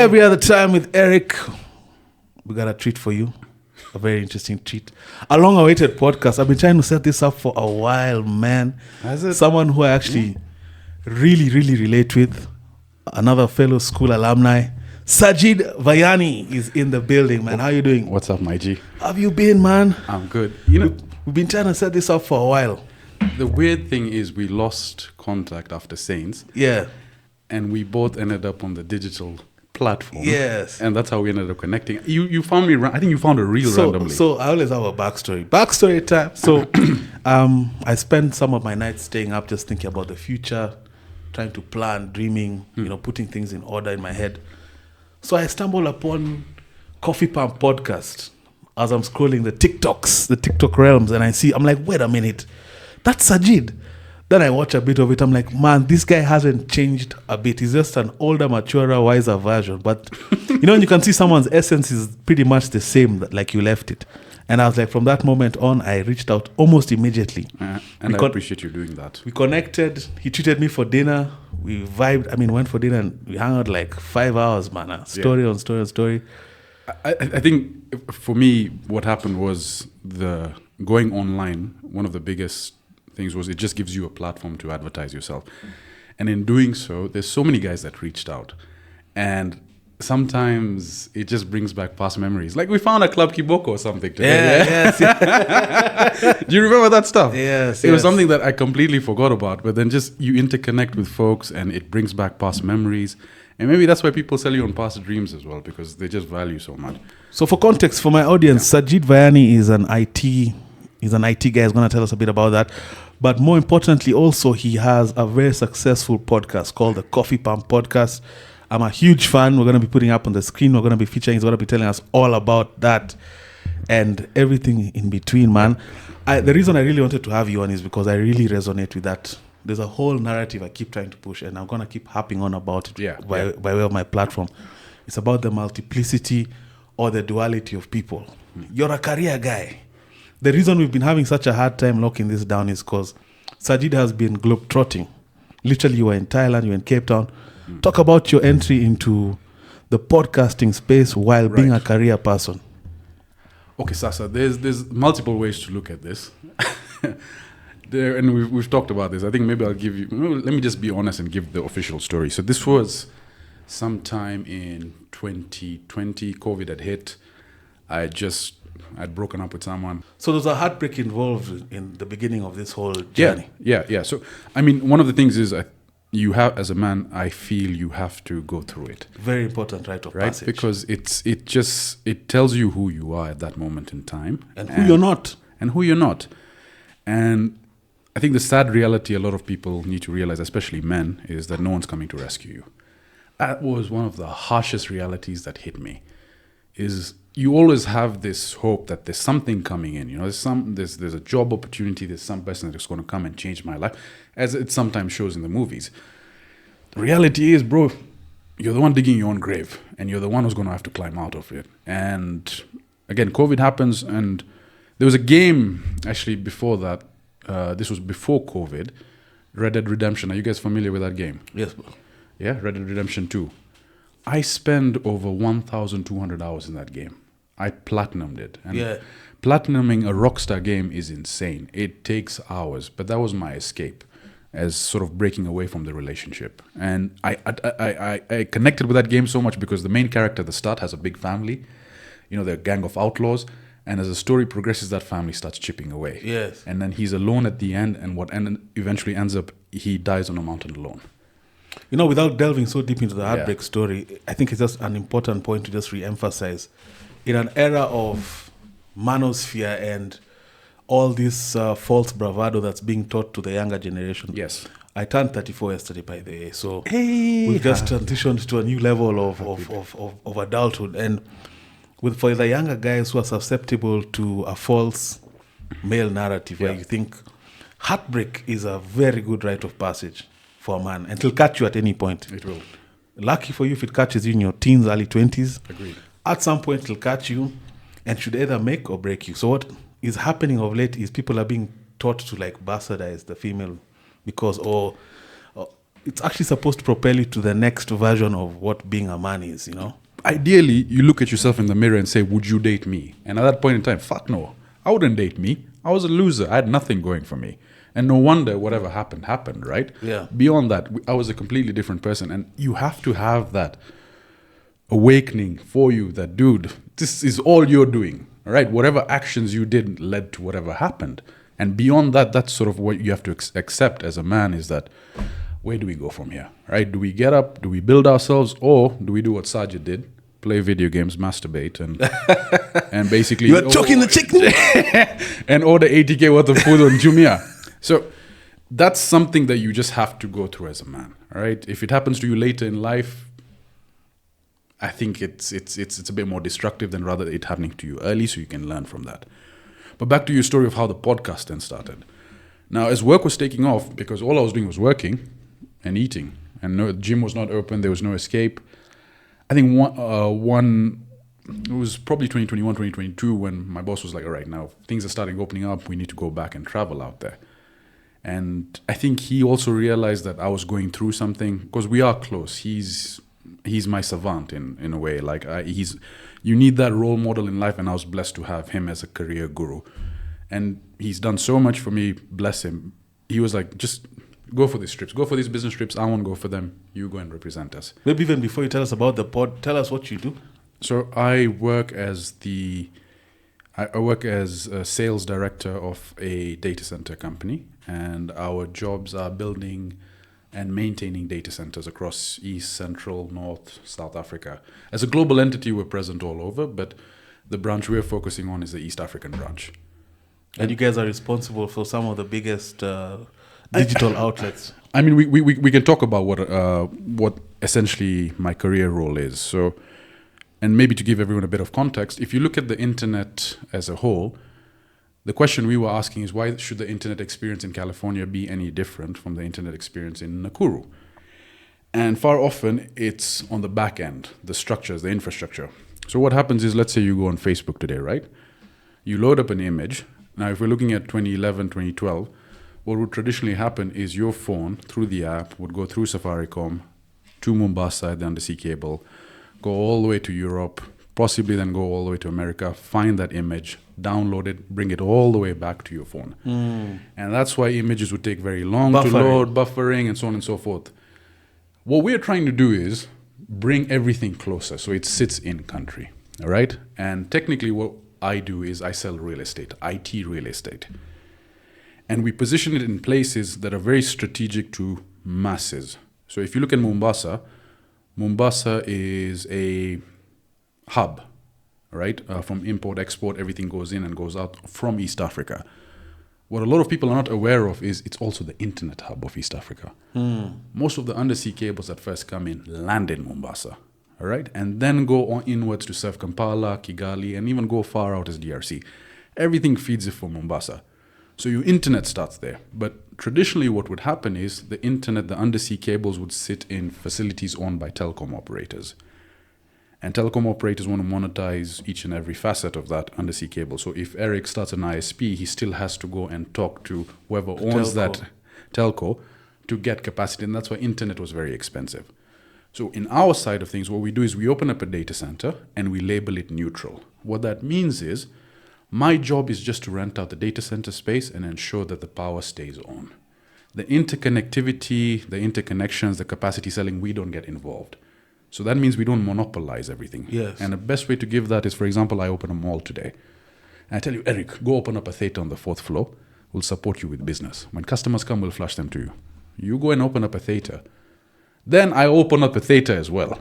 Every other time with Eric, we got a treat for you. A very interesting treat. A long-awaited podcast. I've been trying to set this up for a while, man. Has it? Someone who I actually really relate with. Another fellow school alumni. Sajid Vayani is in the building, man. How you doing? What's up, my G? How have you been, man? I'm good. You know, We've been trying to set this up for a while. the weird thing is we lost contact after Saints, Yeah. and we both ended up on the digital platform. Yes. And that's how we ended up connecting. You found me, I think you found a reel randomly. So I always have a backstory. Backstory time. So I spend some of my nights staying up just thinking about the future, trying to plan, dreaming, putting things in order in my head. So I stumbled upon Coffee Pump Podcast as I'm scrolling the TikTok realms, and I'm like, wait a minute, that's Sajid. Then I watch a bit of it. I'm like, man, this guy hasn't changed a bit. He's just an older, maturer, wiser version. But, you can see someone's essence is pretty much the same, like you left it. And I was like, from that moment on, I reached out almost immediately. And I appreciate you doing that. We connected. He treated me for dinner. We vibed. Went for dinner and we hung out like 5 hours, man. Story on story. I think for me, what happened was the going online, one of the biggest things was it just gives you a platform to advertise yourself. And in doing so, there's so many guys that reached out. And sometimes it just brings back past memories. Like we found a Club Kiboko or something today. Yes. Do you remember that stuff? Yes. It was something that I completely forgot about. But then just you interconnect with folks and it brings back past memories. And maybe that's why people sell you on past dreams as well, because they just value so much. So for context, for my audience, Sajid Vayani is an IT guy. He's going to tell us a bit about that. But more importantly, also, he has a very successful podcast called the Coffee Pump Podcast. I'm a huge fan. We're going to be putting up on the screen. We're going to be featuring. He's going to be telling us all about that and everything in between, man. The reason I really wanted to have you on is because I really resonate with that. There's a whole narrative I keep trying to push, and I'm going to keep harping on about it by way of my platform. It's about the multiplicity or the duality of people. You're a career guy. The reason we've been having such a hard time locking this down is because Sajid has been globetrotting. Literally, you were in Thailand, you were in Cape Town. Talk about your entry into the podcasting space while being a career person. Okay, Sasa, there's multiple ways to look at this. And we've talked about this. I think maybe I'll give you... Let me just be honest and give the official story. So this was sometime in 2020. COVID had hit. I'd broken up with someone. So there's a heartbreak involved in the beginning of this whole journey. Yeah. So, one of the things is you have, as a man, I feel you have to go through it. Very important rite of passage. Because it tells you who you are at that moment in time. And who you're not. And I think the sad reality a lot of people need to realize, especially men, is that no one's coming to rescue you. That was one of the harshest realities that hit me. Is you always have this hope that there's something coming in. There's a job opportunity. There's some person that's going to come and change my life, as it sometimes shows in the movies. The reality is, bro, you're the one digging your own grave, and you're the one who's going to have to climb out of it. And again, COVID happens, and there was a game actually before that. This was before COVID. Red Dead Redemption. Are you guys familiar with that game? Yes, bro. Yeah, Red Dead Redemption 2. I spent over 1,200 hours in that game. I platinumed it. And platinuming a Rockstar game is insane. It takes hours, but that was my escape as sort of breaking away from the relationship. And I connected with that game so much because the main character at the start has a big family. They're a gang of outlaws. And as the story progresses, that family starts chipping away. Yes. And then he's alone at the end, and eventually ends up, he dies on a mountain alone. Without delving so deep into the heartbreak story, I think it's just an important point to just re-emphasize. In an era of manosphere and all this false bravado that's being taught to the younger generation. Yes. I turned 34 yesterday, by the way. So we've just transitioned to a new level of adulthood. And for the younger guys who are susceptible to a false male narrative where you think heartbreak is a very good rite of passage for a man, and it'll catch you at any point. It will. Lucky for you if it catches you in your teens, early 20s. Agreed. At some point it'll catch you and should either make or break you. So what is happening of late is people are being taught to bastardize the female because it's actually supposed to propel you to the next version of what being a man is, you know? Ideally, you look at yourself in the mirror and say, would you date me? And at that point in time, fuck no. I wouldn't date me. I was a loser. I had nothing going for me. And no wonder whatever happened, right? Yeah. Beyond that, I was a completely different person. And you have to have that awakening for you that, dude, this is all you're doing, all right? Whatever actions you did led to whatever happened. And beyond that, that's sort of what you have to accept as a man is that, where do we go from here, right? Do we get up? Do we build ourselves? Or do we do what Sajid did? Play video games, masturbate, and basically... You're choking the chicken! and order 80K worth of food on Jumia. So that's something that you just have to go through as a man, all right? If it happens to you later in life, I think it's a bit more destructive than rather it happening to you early, so you can learn from that. But back to your story of how the podcast then started. Now, as work was taking off, because all I was doing was working and eating, and no gym was not open, there was no escape. I think it was probably 2021, 2022 when my boss was like, all right, now things are starting opening up, we need to go back and travel out there. And I think he also realized that I was going through something, because we are close. He's my savant in a way. Like you need that role model in life, and I was blessed to have him as a career guru. And he's done so much for me, bless him. He was like, just go for these trips, go for these business trips. I won't go for them. You go and represent us. Maybe even before you tell us about the pod, tell us what you do. So I work as a sales director of a data center company, and our jobs are building and maintaining data centers across East, Central, North, South Africa. As a global entity, we're present all over, but the branch we're focusing on is the East African branch. And you guys are responsible for some of the biggest digital outlets. I mean, we can talk about what essentially my career role is. So, and maybe to give everyone a bit of context, if you look at the internet as a whole, the question we were asking is, why should the internet experience in California be any different from the internet experience in Nakuru? And far often, it's on the back end, the structures, the infrastructure. So what happens is, let's say you go on Facebook today, right? You load up an image. Now, if we're looking at 2011, 2012, what would traditionally happen is your phone, through the app, would go through Safaricom to Mombasa, the undersea cable, go all the way to Europe, possibly then go all the way to America, find that image, download it, bring it all the way back to your phone. And that's why images would take very long to load, buffering, and so on and so forth. What we're trying to do is bring everything closer so it sits in country, all right? And technically what I do is I sell real estate, IT real estate. And we position it in places that are very strategic to masses. So if you look at Mombasa, Mombasa is a hub, right? From import, export, everything goes in and goes out from East Africa. What a lot of people are not aware of is it's also the internet hub of East Africa. Most of the undersea cables that first come in land in Mombasa, all right? And then go on inwards to serve Kampala, Kigali, and even go far out as DRC. Everything feeds it from Mombasa. So your internet starts there. But traditionally what would happen is the internet, the undersea cables would sit in facilities owned by telecom operators. And telecom operators want to monetize each and every facet of that undersea cable. So if Eric starts an ISP, he still has to go and talk to whoever owns that telco to get capacity. And that's why internet was very expensive. So in our side of things, what we do is we open up a data center and we label it neutral. What that means is my job is just to rent out the data center space and ensure that the power stays on. The interconnectivity, the interconnections, the capacity selling, we don't get involved. So that means we don't monopolize everything. Yes. And the best way to give that is, for example, I open a mall today. And I tell you, Eric, go open up a theater on the 4th floor. We'll support you with business. When customers come, we'll flash them to you. You go and open up a theater. Then I open up a theater as well,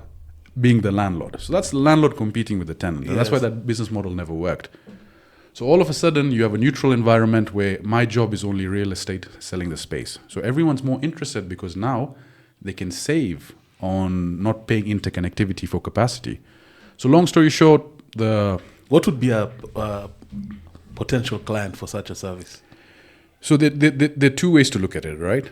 being the landlord. So that's the landlord competing with the tenant. And that's why that business model never worked. So all of a sudden, you have a neutral environment where my job is only real estate, selling the space. So everyone's more interested because now they can save on not paying interconnectivity for capacity. So long story short, what would be a potential client for such a service? So there are two ways to look at it, right?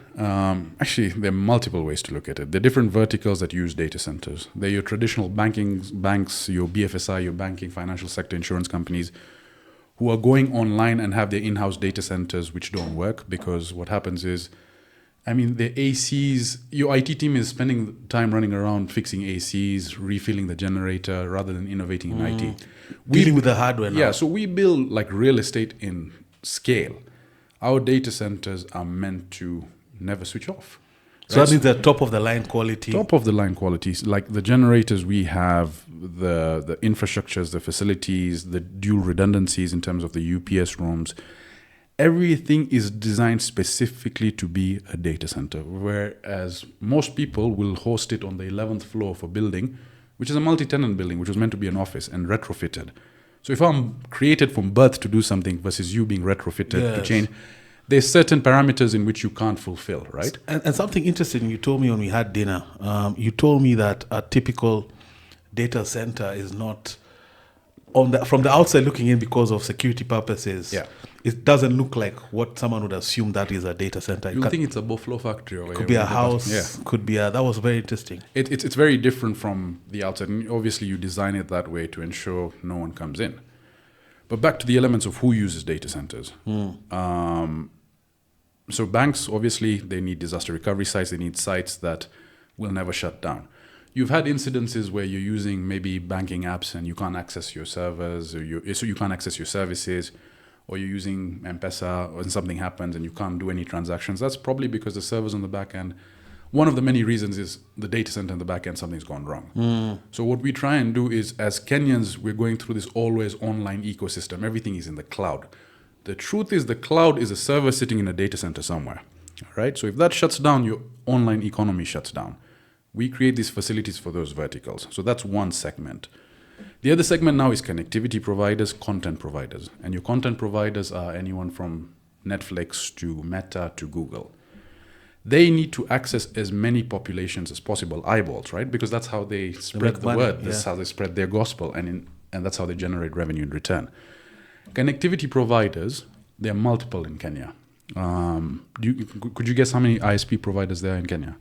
Actually, there are multiple ways to look at it. There are different verticals that use data centers. They're your traditional banks, your BFSI, your banking, financial sector, insurance companies, who are going online and have their in-house data centers which don't work, because what happens is I mean, the ACs, your IT team is spending time running around fixing ACs, refilling the generator rather than innovating in IT. Dealing with the hardware now. Yeah, so we build like real estate in scale. Our data centers are meant to never switch off. So that means they're top of the line quality. Top of the line qualities, like the generators we have, the infrastructures, the facilities, the dual redundancies in terms of the UPS rooms. Everything is designed specifically to be a data center, whereas most people will host it on the 11th floor of a building, which is a multi-tenant building, which was meant to be an office and retrofitted. So if I'm created from birth to do something versus you being retrofitted to change, there's certain parameters in which you can't fulfill, right? And something interesting you told me when we had dinner, you told me that a typical data center is not, from the outside looking in because of security purposes, it doesn't look like what someone would assume that is a data center. You think it's a buffalo factory over here. Could be a house, could be that was very interesting. It's very different from the outside. And obviously you design it that way to ensure no one comes in. But back to the elements of who uses data centers. So banks, obviously, they need disaster recovery sites. They need sites that will never shut down. You've had incidences where you're using maybe banking apps and you can't access your servers, so you can't access your services, or you're using M-Pesa and something happens and you can't do any transactions. That's probably because the servers on the back end, one of the many reasons is the data center in the back end, something's gone wrong. So what we try and do is, as Kenyans, we're going through this always online ecosystem. Everything is in the cloud. The truth is the cloud is a server sitting in a data center somewhere, right? So if that shuts down, your online economy shuts down. We create these facilities for those verticals. So that's one segment. The other segment now is connectivity providers, content providers. And your content providers are anyone from Netflix to Meta to Google. They need to access as many populations as possible, eyeballs, right? Because that's how they spread the word. That's how they spread their gospel. And that's how they generate revenue in return. Connectivity providers, there are multiple in Kenya. Could you guess how many ISP providers there are in Kenya?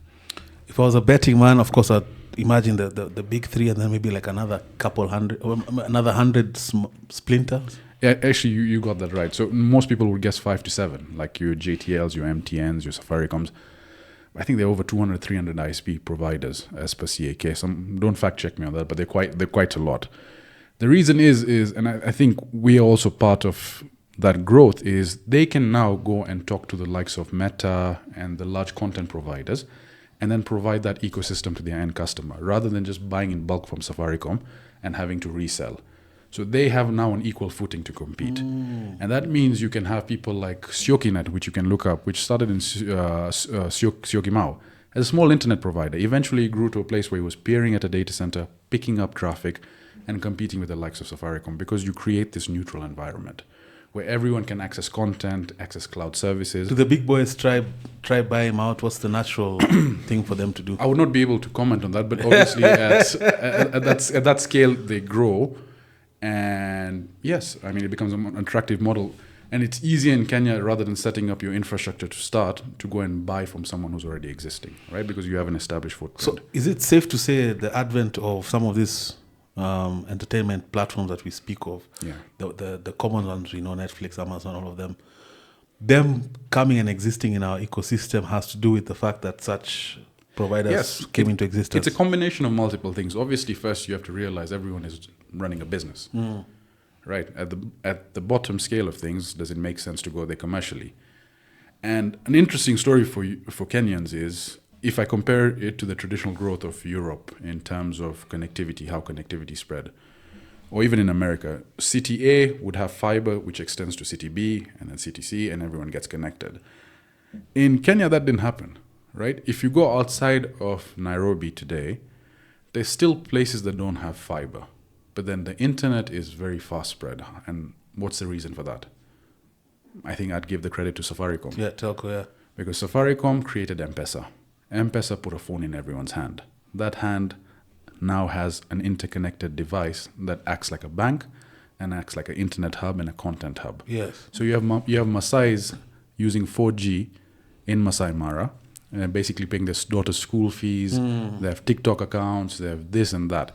If I was a betting man, of course, I'd imagine the big three and then maybe like another couple hundred, or another 100 splinters. Yeah, actually, you got that right. So most people would guess 5 to 7, like your JTLs, your MTNs, your Safaricoms. I think there are over 200, 300 ISP providers as per CAK. So don't fact check me on that, but they're quite a lot. The reason is, and I think we are also part of that growth, is they can now go and talk to the likes of Meta and the large content providers and then provide that ecosystem to their end customer rather than just buying in bulk from Safaricom and having to resell. So they have now an equal footing to compete. And that means you can have people like Siokinet, which you can look up, which started in Syokimau as a small internet provider. Eventually grew to a place where he was peering at a data center, picking up traffic, and competing with the likes of Safaricom, because you create this neutral environment where everyone can access content, access cloud services. Do the big boys try buy him out? What's the natural thing for them to do? I would not be able to comment on that, but obviously at that scale they grow, and yes, I mean it becomes an attractive model, and it's easier in Kenya rather than setting up your infrastructure to start to go and buy from someone who's already existing, right? Because you have an established footprint. So is it safe to say the advent of some of these entertainment platforms that we speak of, the common ones, Netflix, Amazon, all of them coming and existing in our ecosystem has to do with the fact that such providers came into existence? It's a combination of multiple things. Obviously, first you have to realize everyone is running a business, right? At the bottom scale of things, does it make sense to go there commercially? And an interesting story for Kenyans is, if I compare it to the traditional growth of Europe in terms of connectivity, how connectivity spread, or even in America, City A would have fiber which extends to City B and then City C, and everyone gets connected. In Kenya, that didn't happen, right? If you go outside of Nairobi today, there's still places that don't have fiber, but then the internet is very fast spread. And what's the reason for that? I think I'd give the credit to Safaricom. Yeah, telco, yeah. Because Safaricom created M-Pesa. M-Pesa put a phone in everyone's hand. That hand now has an interconnected device that acts like a bank and acts like an internet hub and a content hub. Yes. So you have Maasais using 4G in Masai Mara, and basically paying their daughter's school fees. They have TikTok accounts. They have this and that.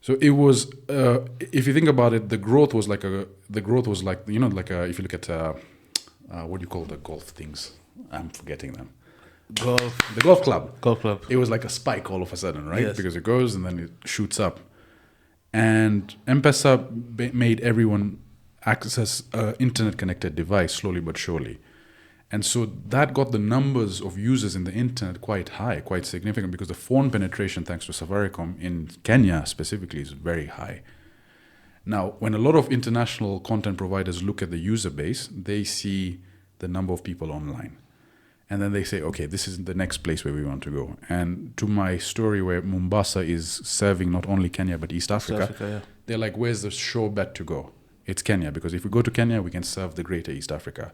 So it was, if you think about it, the growth was like if you look at what do you call the golf things? I'm forgetting them. The golf club. Golf club. It was like a spike all of a sudden, right? Yes. Because it goes and then it shoots up. And M-Pesa made everyone access an internet-connected device slowly but surely. And so that got the numbers of users in the internet quite high, quite significant, because the phone penetration, thanks to Safaricom in Kenya specifically, is very high. Now, when a lot of international content providers look at the user base, they see the number of people online. And then they say, okay, this is the next place where we want to go. And to my story where Mombasa is serving not only Kenya, but East Africa, they're like, where's the sure bet to go? It's Kenya, because if we go to Kenya, we can serve the greater East Africa.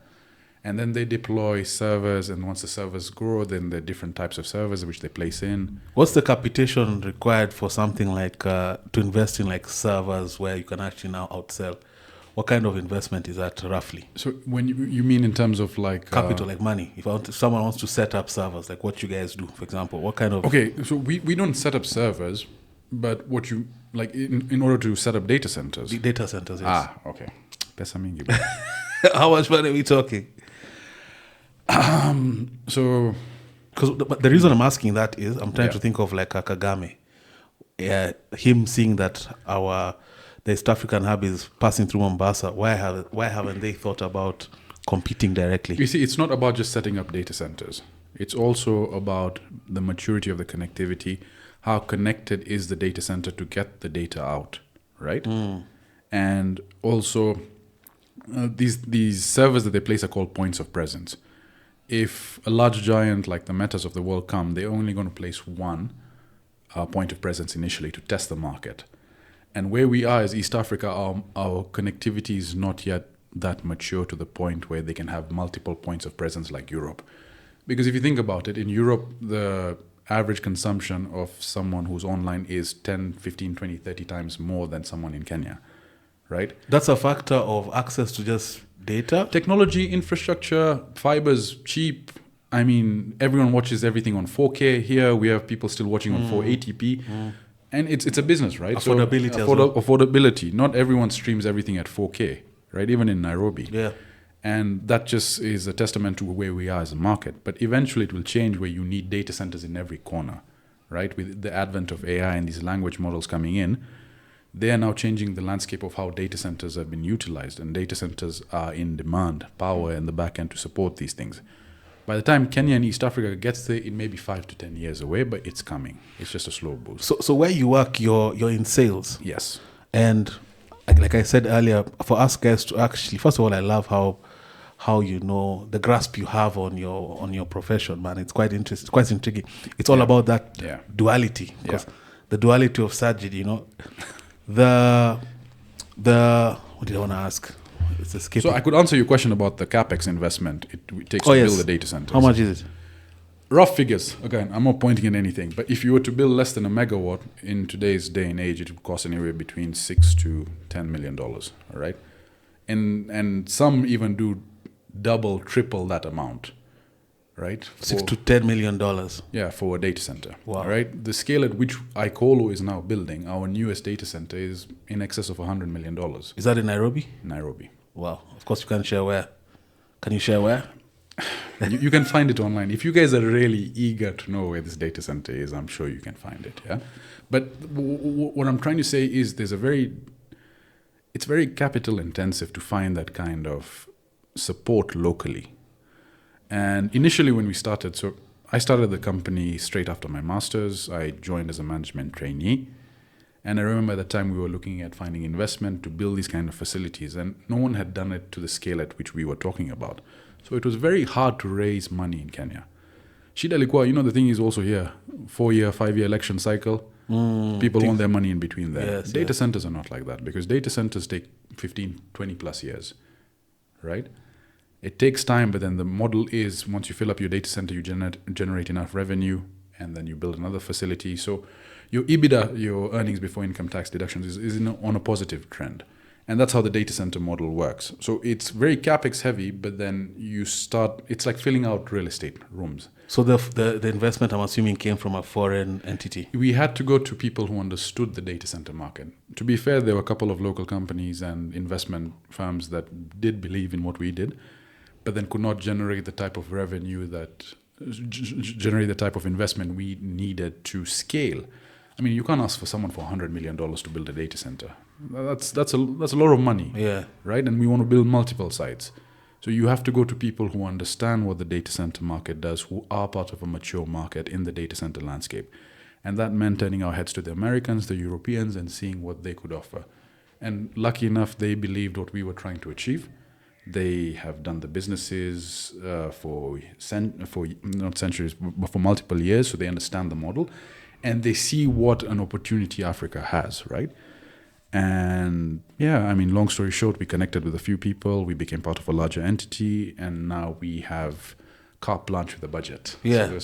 And then they deploy servers, and once the servers grow, then there are different types of servers which they place in. What's the capitation required for something like to invest in like servers where you can actually now outsell? What kind of investment is that roughly? So when you mean in terms of like capital, like money. If someone wants to set up servers, like what you guys do, for example, what kind of? Okay, so we don't set up servers, but what you like in order to set up data centers. The data centers, yes. Okay. Pesa mingi. How much money are we talking? So, because the reason I'm asking that is I'm trying to think of like a Kagame, him seeing that the East African hub is passing through Mombasa. Why haven't they thought about competing directly? You see, it's not about just setting up data centers. It's also about the maturity of the connectivity. How connected is the data center to get the data out, right? And also, these servers that they place are called points of presence. If a large giant like the Metas of the world come, they're only going to place one point of presence initially to test the market. And where we are as East Africa, our connectivity is not yet that mature to the point where they can have multiple points of presence like Europe. Because if you think about it, in Europe, the average consumption of someone who's online is 10, 15, 20, 30 times more than someone in Kenya, right? That's a factor of access to just data? Technology, infrastructure, fiber's cheap. I mean, everyone watches everything on 4K. Here, we have people still watching on 480p. And it's a business, right? Affordability so, as well. Affordability. Not everyone streams everything at 4K, right? Even in Nairobi. Yeah. And that just is a testament to where we are as a market. But eventually it will change where you need data centers in every corner, right? With the advent of AI and these language models coming in, they are now changing the landscape of how data centers have been utilized. And data centers are in demand, power in the back end to support these things. By the time Kenya and East Africa gets there, it may be 5 to 10 years away, but it's coming. It's just a slow boost. So where you work, you're in sales. Yes. And like I said earlier, for us guys to actually, first of all, I love how you know the grasp you have on your profession, man. It's quite interesting, quite intriguing. It's all about that duality. Because the duality of Sajid, you know, the what did I want to ask? It's escaping. So I could answer your question about the capex investment it takes to build the data centers. How much is it? Rough figures. Again, I'm not pointing at anything. But if you were to build less than a megawatt in today's day and age, it would cost anywhere between $6 to $10 million. All right, and some even do double, triple that amount. Right, $6 to $10 million. Yeah, for a data center. Wow. All right, the scale at which Icolo is now building our newest data center is in excess of $100 million. Is that in Nairobi? Nairobi. Wow. Of course, you can't share where. Can you share where? You can find it online. If you guys are really eager to know where this data center is, I'm sure you can find it. Yeah, but what I'm trying to say is it's very capital intensive to find that kind of support locally. And initially when we started, so I started the company straight after my master's. I joined as a management trainee. And I remember at the time we were looking at finding investment to build these kind of facilities. And no one had done it to the scale at which we were talking about. So it was very hard to raise money in Kenya. Shida ilikuwa, the thing is also here, 4-year, 5-year election cycle. People want their money in between there. Yes, data centers are not like that because data centers take 15, 20 plus years, right? It takes time, but then the model is once you fill up your data center, you generate enough revenue, and then you build another facility. So your EBITDA, your earnings before income tax deductions, is on a positive trend. And that's how the data center model works. So it's very capex heavy, but then it's like filling out real estate rooms. So the investment, I'm assuming, came from a foreign entity. We had to go to people who understood the data center market. To be fair, there were a couple of local companies and investment firms that did believe in what we did, but then could not generate the type of revenue that generate the type of investment we needed to scale. I mean, you can't ask for someone for $100 million to build a data center. That's a lot of money, Yeah. right? And we want to build multiple sites. So you have to go to people who understand what the data center market does, who are part of a mature market in the data center landscape. And that meant turning our heads to the Americans, the Europeans, and seeing what they could offer. And lucky enough, they believed what we were trying to achieve. They have done the businesses for not centuries, but for multiple years, so they understand the model. And they see what an opportunity Africa has, right? And yeah, I mean, long story short, we connected with a few people. We became part of a larger entity, and now we have carte blanche with the budget. Yeah.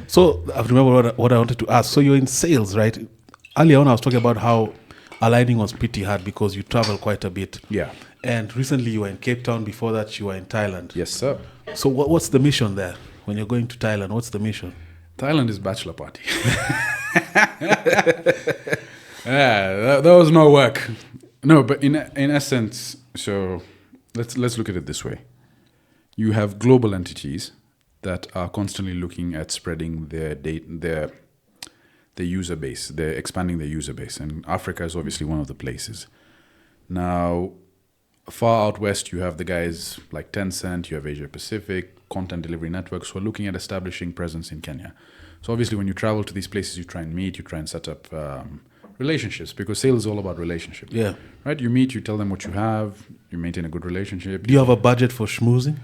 So I remember what I wanted to ask. So you're in sales, right? Earlier on, I was talking about how aligning was pretty hard because you travel quite a bit. Yeah. And recently you were in Cape Town. Before that, you were in Thailand. Yes, sir. So what's the mission there? When you're going to Thailand, what's the mission? Thailand is bachelor party. Yeah, that was no work. No, but in essence, so let's look at it this way. You have global entities that are constantly looking at spreading their user base. They're expanding their user base, and Africa is obviously one of the places. Now, far out west, you have the guys like Tencent, you have Asia Pacific, content delivery networks who are looking at establishing presence in Kenya. So obviously when you travel to these places, you try and meet, you try and set up relationships, because sales is all about relationship. Yeah. Right? You meet, you tell them what you have, you maintain a good relationship. Do you have a budget for schmoozing?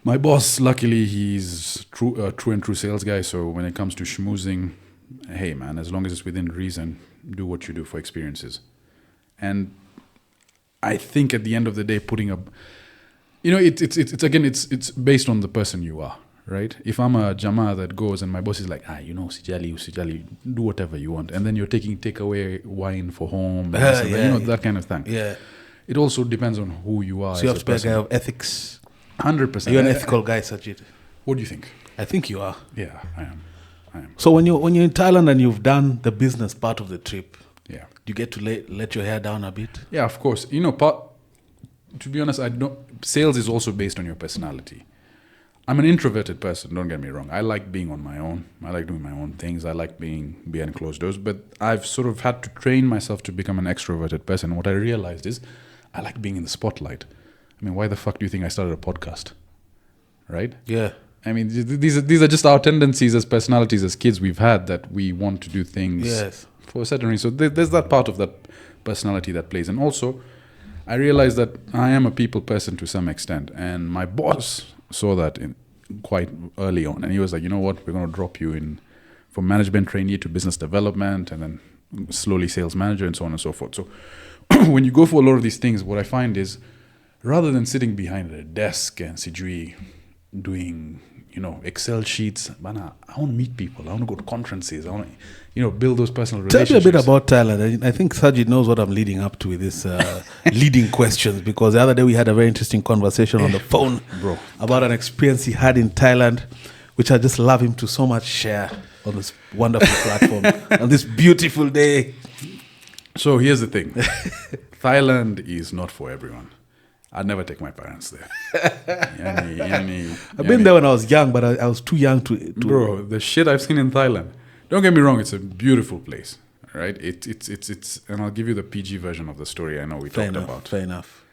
My boss, luckily, he's true and true sales guy. So when it comes to schmoozing, hey man, as long as it's within reason, do what you do for experiences. And I think at the end of the day, putting up, it's based on the person you are, right? If I'm a Jama that goes and my boss is like, Sijali, do whatever you want, and then you're taking takeaway wine for home, that kind of thing. Yeah. It also depends on who you are. So you have to be a guy of ethics. 100%. You're an ethical guy, Sajid. What do you think? I think you are. Yeah, I am. So when you're in Thailand and you've done the business part of the trip, yeah, do you get to let your hair down a bit? Yeah, of course. To be honest, sales is also based on your personality. I'm an introverted person, don't get me wrong. I like being on my own. I like doing my own things. I like being behind closed doors. But I've sort of had to train myself to become an extroverted person. And what I realized is I like being in the spotlight. I mean, why the fuck do you think I started a podcast? Right? Yeah. I mean, these are just our tendencies as personalities, as kids we've had, that we want to do things for a certain reason. So there's that part of that personality that plays. And also, I realized that I am a people person to some extent. And my boss saw that quite early on. And he was like, you know what, we're going to drop you in from management trainee to business development and then slowly sales manager and so on and so forth. So when you go for a lot of these things, what I find is rather than sitting behind a desk and sijui doing, Excel sheets, man, I want to meet people. I want to go to conferences. I want to, build those personal relationships. Tell me a bit about Thailand. I think Sajid knows what I'm leading up to with this leading questions, because the other day we had a very interesting conversation on the phone about an experience he had in Thailand, which I just love him to so much share on this wonderful platform on this beautiful day. So here's the thing. Thailand is not for everyone. I'd never take my parents there. I've been there when I was young, but I was too young to... Bro, the shit I've seen in Thailand. Don't get me wrong, it's a beautiful place, right? It's and I'll give you the PG version of the story I know we talked about. Fair enough.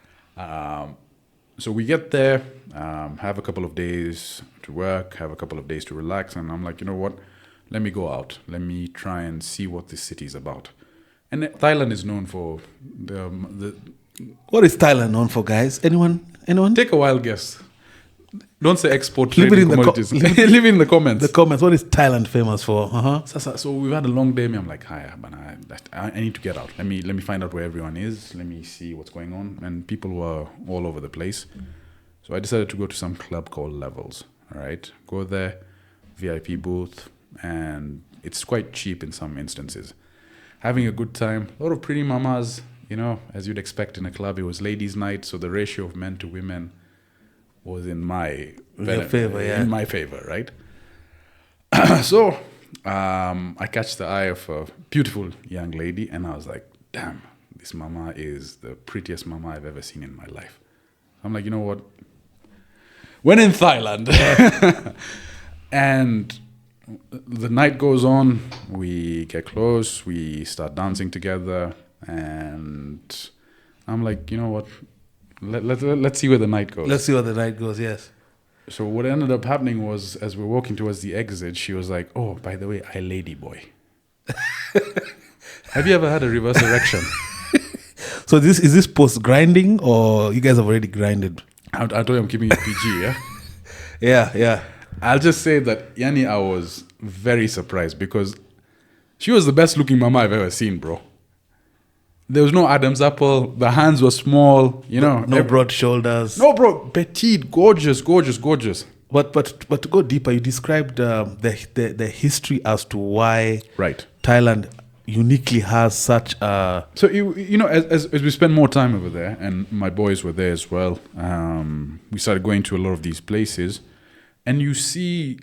So we get there, have a couple of days to work, have a couple of days to relax, and I'm like, you know what? Let me go out. Let me try and see what this city is about. And Thailand is known for the What is Thailand known for, guys? Anyone? Take a wild guess. Don't say export Leave it trading in commodities. Leave it in the comments. The comments. What is Thailand famous for? So we've had a long day. I'm like, hi, but I need to get out. Let me find out where everyone is. Let me see what's going on. And people were all over the place. So I decided to go to some club called Levels. All right, go there, VIP booth, and it's quite cheap in some instances. Having a good time. A lot of pretty mamas. As you'd expect in a club, it was ladies' night, so the ratio of men to women was in my favor, right? So I catch the eye of a beautiful young lady, and I was like, damn, this mama is the prettiest mama I've ever seen in my life. I'm like, you know what? When in Thailand, And the night goes on, we get close, we start dancing together, and I'm like, you know what? Let's see where the night goes. Let's see where the night goes, yes. So what ended up happening was, as we're walking towards the exit, she was like, oh, by the way, I lady boy. Have you ever had a reverse erection? So is this post-grinding, or you guys have already grinded? I told you I'm keeping it PG, yeah? Yeah. I'll just say that, Yani, I was very surprised because she was the best looking mama I've ever seen, bro. There was no Adam's apple. The hands were small, you know. No broad shoulders. No, bro. Petite, gorgeous. But to go deeper, you described the history as to why Right. Thailand uniquely has such a... So, you know, as we spent more time over there, and my boys were there as well, we started going to a lot of these places, and you see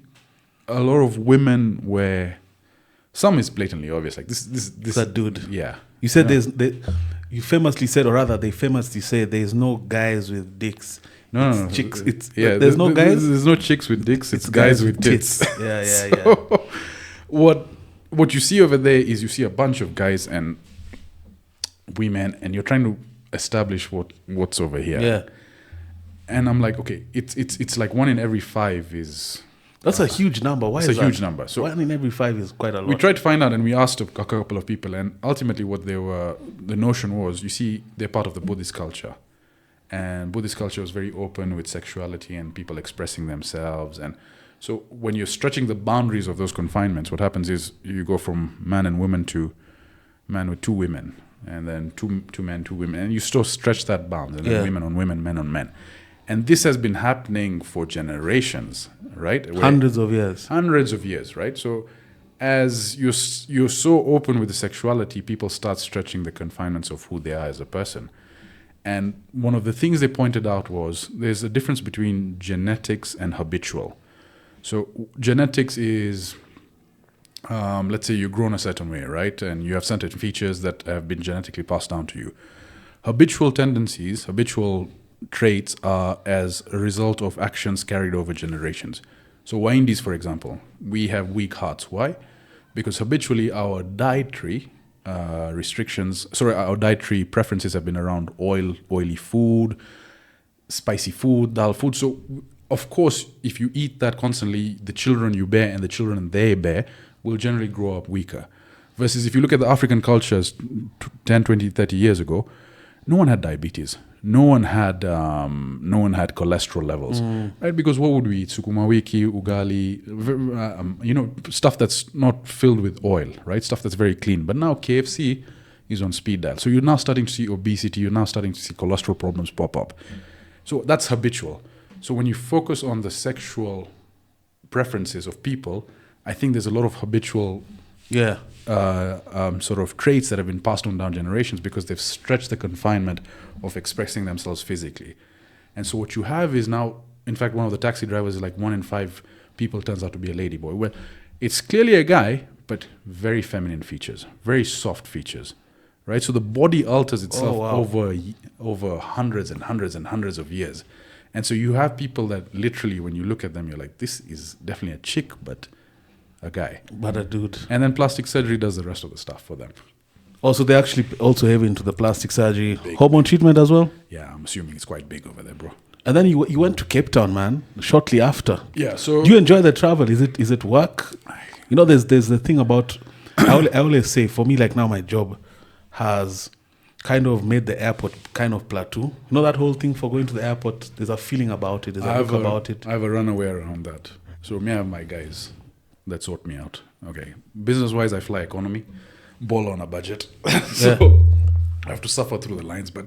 a lot of women where some is blatantly obvious, like this that dude. Yeah. You said you famously said, or rather they famously say there's no guys with dicks. No. Chicks. There's no guys. There's no chicks with dicks. It's guys with tits. Yeah. So, what you see over there is you see a bunch of guys and women, and you're trying to establish what's over here. Yeah. And I'm like, okay, it's like 1 in every 5 is. That's a huge number. Why is that? It's a huge number. So 1 in every 5 is quite a lot. We tried to find out, and we asked a couple of people, and ultimately what the notion was, you see, they're part of the Buddhist culture. And Buddhist culture is very open with sexuality and people expressing themselves. And so when you're stretching the boundaries of those confinements, what happens is you go from man and woman to man with 2 women, and then two men, 2 women, and you still stretch that bound, and then women on women, men on men. And this has been happening for generations, right? Hundreds of years, right? So as you're so open with the sexuality, people start stretching the confinements of who they are as a person. And one of the things they pointed out was there's a difference between genetics and habitual. So genetics is, let's say you're grown a certain way, right? And you have certain features that have been genetically passed down to you. Habitual tendencies, habitual traits are as a result of actions carried over generations. So Wahindis, for example, we have weak hearts. Why? Because habitually our dietary our dietary preferences have been around oily food, spicy food, dal food. So, of course, if you eat that constantly, the children you bear and the children they bear will generally grow up weaker. Versus if you look at the African cultures 10, 20, 30 years ago, no one had diabetes. No one had cholesterol levels, right? Because what would we eat? Sukuma wiki, ugali, stuff that's not filled with oil, right? Stuff that's very clean. But now KFC is on speed dial. So you're now starting to see obesity. You're now starting to see cholesterol problems pop up. So that's habitual. So when you focus on the sexual preferences of people, I think there's a lot of habitual sort of traits that have been passed on down generations because they've stretched the confinement of expressing themselves physically. And so what you have is now, in fact, one of the taxi drivers is like 1 in 5 people turns out to be a ladyboy. Well, it's clearly a guy, but very feminine features, very soft features, right? So the body alters itself over hundreds and hundreds and hundreds of years. And so you have people that literally, when you look at them, you're like, this is definitely a chick, but a guy. But a dude. And then plastic surgery does the rest of the stuff for them. Also, they're actually also heavy into the plastic surgery. Big. Hormone treatment as well? Yeah, I'm assuming it's quite big over there, bro. And then you went to Cape Town, man, shortly after. Yeah, so... Do you enjoy the travel? Is it work? You know, there's the thing about... I always say, for me, like now, my job has kind of made the airport kind of plateau. You know that whole thing for going to the airport? There's a feeling about it. There's a look about it. I have a runaway around that. So me, I have my guys that sort me out. Okay. Business-wise, I fly economy. Ball on a budget. So I have to suffer through the lines. But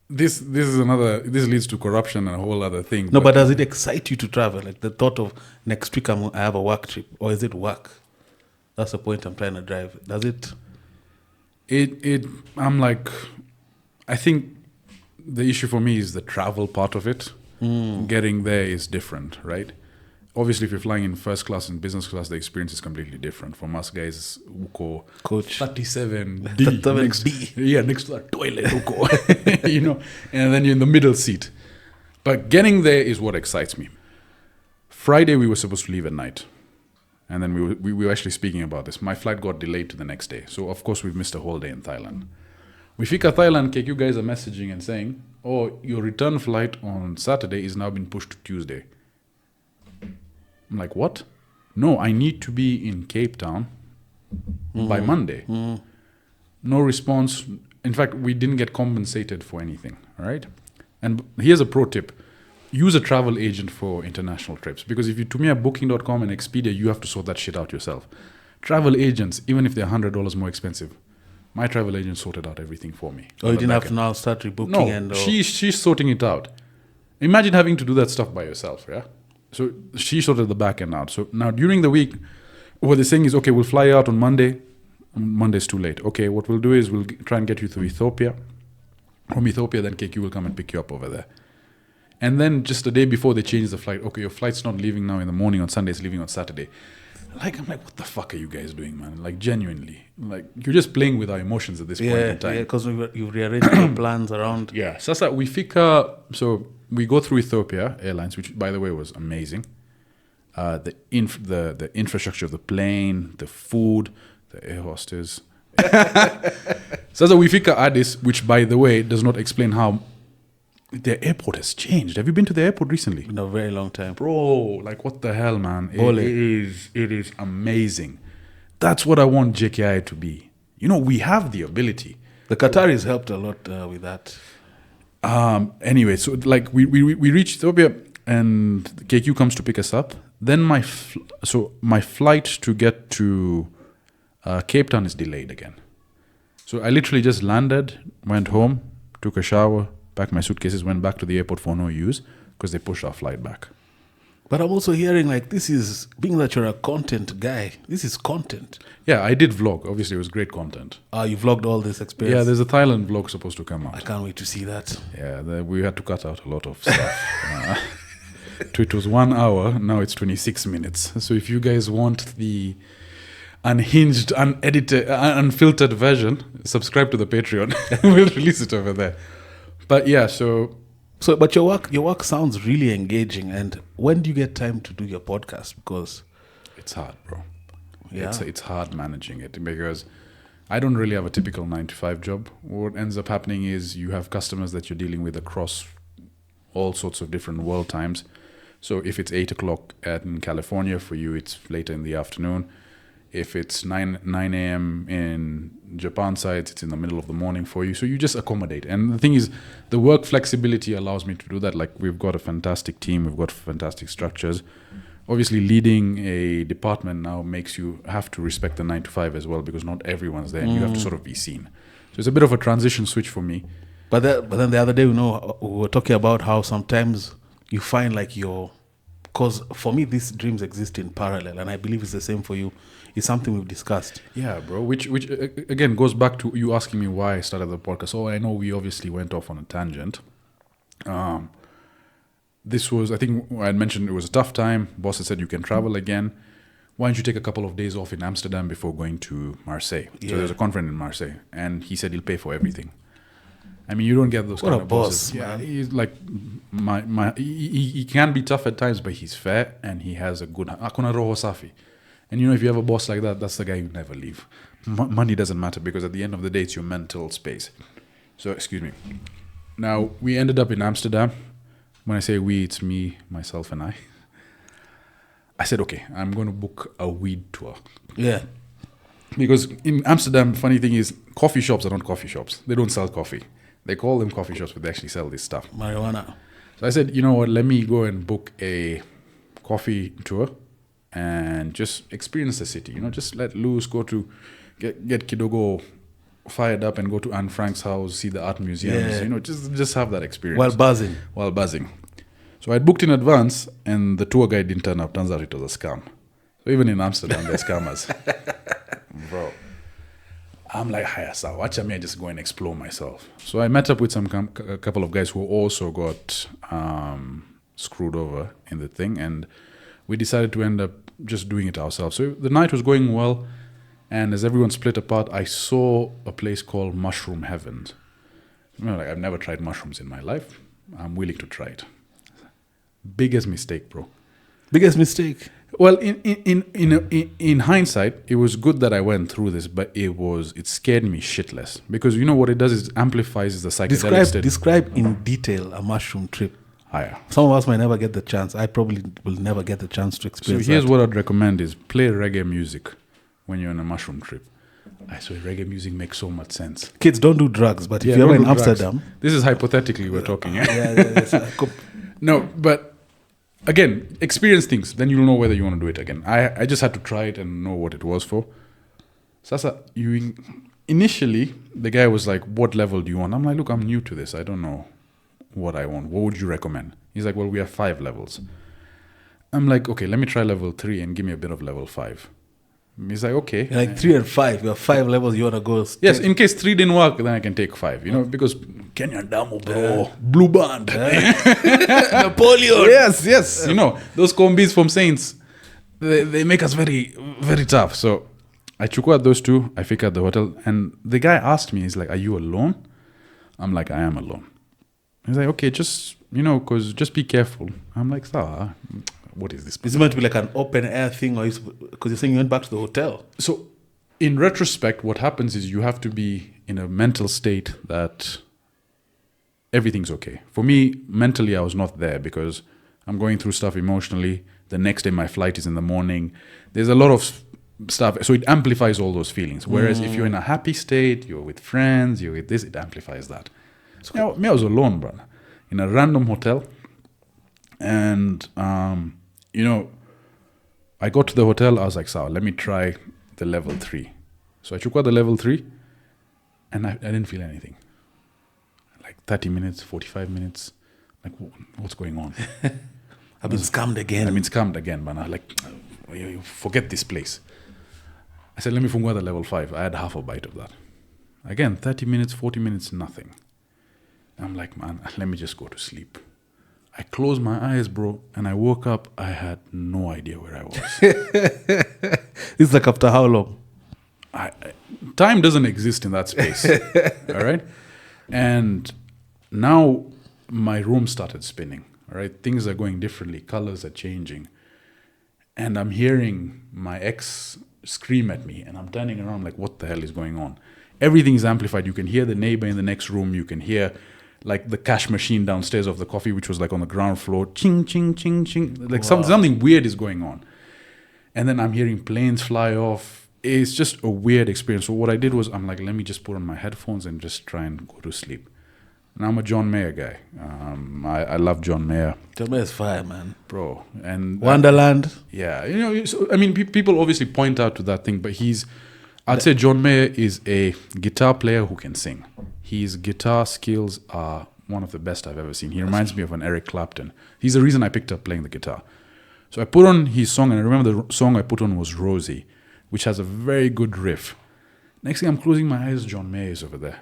this leads to corruption and a whole other thing. No, but does it excite you to travel? Like the thought of next week I have a work trip. Or is it work? That's the point I'm trying to drive. Does it? I'm like, I think the issue for me is the travel part of it. Getting there is different, right? Obviously, if you're flying in first class and business class, the experience is completely different. From us guys, Uko, Coach 37D, 37B. Next to the toilet, Uko, and then you're in the middle seat. But getting there is what excites me. Friday, we were supposed to leave at night. And then we were actually speaking about this. My flight got delayed to the next day. So, of course, we've missed a whole day in Thailand. We fika Thailand, you guys are messaging and saying, oh, your return flight on Saturday is now been pushed to Tuesday. I'm like, what? No, I need to be in Cape Town by Monday. No response. In fact, we didn't get compensated for anything, all right? And here's a pro tip. Use a travel agent for international trips. Because if you to me at booking.com and Expedia, you have to sort that shit out yourself. Travel agents, even if they're $100 more expensive, my travel agent sorted out everything for me. Oh, you didn't have to now start rebooking? No, she's sorting it out. Imagine having to do that stuff by yourself, yeah? So she sorted the back end out. So now during the week, what they're saying is, okay, we'll fly out on Monday. Monday's too late. Okay, what we'll do is we'll try and get you to Ethiopia. From Ethiopia, then KQ will come and pick you up over there. And then just the day before they change the flight, okay, your flight's not leaving now in the morning on Sunday, it's leaving on Saturday. I'm like, what the fuck are you guys doing, man? Like, genuinely. Like, you're just playing with our emotions at this point in time. Yeah, because you've rearranged your plans around. Yeah. So we go through Ethiopia Airlines, which, by the way, was amazing. The infrastructure of the plane, the food, the air hostess. So we fika Addis, which, by the way, does not explain how the airport has changed. Have you been to the airport recently? In a very long time. Bro, like what the hell, man? It is amazing. That's what I want JKI to be. You know, we have the ability. The Qataris helped a lot with that. Anyway, so like we reach Ethiopia and KQ comes to pick us up. Then my flight to get to Cape Town is delayed again. So I literally just landed, went home, took a shower, packed my suitcases, went back to the airport for no use because they pushed our flight back. But I'm also hearing this is, being that you're a content guy, this is content. Yeah, I did vlog. Obviously, it was great content. You vlogged all this experience? Yeah, there's a Thailand vlog supposed to come out. I can't wait to see that. Yeah, we had to cut out a lot of stuff. It was 1 hour, now it's 26 minutes. So if you guys want the unhinged, unedited, unfiltered version, subscribe to the Patreon. We'll release it over there. But yeah, but your work sounds really engaging. And when do you get time to do your podcast? Because it's hard, bro. Yeah, it's hard managing it because I don't really have a typical 9-to-5 job. What ends up happening is you have customers that you're dealing with across all sorts of different world times. So if it's 8 o'clock in California, for you it's later in the afternoon. If it's 9 a.m. in Japan side, it's in the middle of the morning for you. So you just accommodate. And the thing is, the work flexibility allows me to do that. Like, we've got a fantastic team. We've got fantastic structures. Obviously, leading a department now makes you have to respect the 9-to-5 as well, because not everyone's there and you have to sort of be seen. So it's a bit of a transition switch for me. But then the other day, we were talking about how sometimes you find because for me, these dreams exist in parallel, and I believe it's the same for you. It's something we've discussed. Yeah, bro. Which again goes back to you asking me why I started the podcast. Oh, I know we obviously went off on a tangent. This was, I think I had mentioned it was a tough time. Boss had said you can travel again. Why don't you take a couple of days off in Amsterdam before going to Marseille? Yeah. So there's a conference in Marseille, and he said he'll pay for everything. I mean, you don't get those kind of bosses. Yeah, he's like he can be tough at times, but he's fair and he has a good akuna roho safi. And if you have a boss like that, that's the guy you never leave. Money doesn't matter because at the end of the day, it's your mental space. So, excuse me. Now, we ended up in Amsterdam. When I say we, it's me, myself, and I. I said, okay, I'm going to book a weed tour. Yeah. Because in Amsterdam, funny thing is, coffee shops are not coffee shops. They don't sell coffee. They call them coffee shops, but they actually sell this stuff. Marijuana. So I said, you know what, let me go and book a coffee tour and just experience the city. Just let loose, go to get Kidogo fired up and go to Anne Frank's house, see the art museums, just have that experience. While buzzing. So I booked in advance and the tour guide didn't turn up. Turns out it was a scam. So even in Amsterdam, there's scammers. Bro. I'm like, hi, so watch me just go and explore myself. So I met up with a couple of guys who also got screwed over in the thing, and we decided to end up just doing it ourselves. So the night was going well, and as everyone split apart, I saw a place called Mushroom Heavens. I've never tried mushrooms in my life. I'm willing to try it. Biggest mistake, bro. Biggest mistake. Well, in hindsight, it was good that I went through this, but it scared me shitless, because you know what it does is amplifies the psychedelic state. Describe in detail a mushroom trip. Higher. Some of us might never get the chance. I probably will never get the chance to So experience here's that. what I'd recommend is play reggae music when you're on a mushroom trip. I swear reggae music makes so much sense. Kids, don't do drugs, but if you're don't ever in do drugs. Amsterdam... This is hypothetically we're talking. Yeah. No, but again, experience things. Then you'll know whether you want to do it again. I just had to try it and know what it was for. Sasa, initially, the guy was like, what level do you want? I'm like, look, I'm new to this. I don't know what I want. What would you recommend? He's like, well, we have 5 levels. I'm like, okay, let me try level 3 and give me a bit of level 5. He's like, okay. You're like 3 and 5. You have 5 levels you want to go. Yes, in case 3 didn't work, then I can take 5, because Kenyan Damo, bro. Blue band. Napoleon. Yes. Those combis from Saints, they make us very, very tough. So I took out those 2. I figured the hotel. And the guy asked me, he's like, are you alone? I'm like, I am alone. He's like, okay, just, because just be careful. I'm like, what is this? Is it meant to be like an open air thing, or because you're saying you went back to the hotel? So in retrospect, what happens is you have to be in a mental state that everything's okay. For me, mentally, I was not there because I'm going through stuff emotionally. The next day, my flight is in the morning. There's a lot of stuff. So it amplifies all those feelings. Whereas if you're in a happy state, you're with friends, you're with this, it amplifies that. So me, I was alone, bro, in a random hotel. And, I got to the hotel. I was like, let me try the level 3. So I took out the level 3 and I didn't feel anything. Like 30 minutes, 45 minutes. Like, what's going on? I've been scammed again. Man. I'm like, you forget this place. I said, let me fungua the level 5. I had half a bite of that. Again, 30 minutes, 40 minutes, nothing. I'm like, man, let me just go to sleep. I closed my eyes, bro, and I woke up. I had no idea where I was. It's like after how long? Time doesn't exist in that space. All right? And now my room started spinning. All right? Things are going differently. Colors are changing. And I'm hearing my ex scream at me, and I'm turning around like, what the hell is going on? Everything is amplified. You can hear the neighbor in the next room. You can hear like the cash machine downstairs of the coffee, which was like on the ground floor. Ching, ching, ching, ching. Like something weird is going on. And then I'm hearing planes fly off. It's just a weird experience. So what I did was I'm like, let me just put on my headphones and just try and go to sleep. And I'm a John Mayer guy. I love John Mayer. John Mayer is fire, man. Bro. And Wonderland. Yeah. People obviously point out to that thing, but I'd say John Mayer is a guitar player who can sing. His guitar skills are one of the best I've ever seen. He reminds me of an Eric Clapton. He's the reason I picked up playing the guitar. So I put on his song, and I remember the song I put on was Rosie, which has a very good riff. Next thing I'm closing my eyes, John Mayer is over there.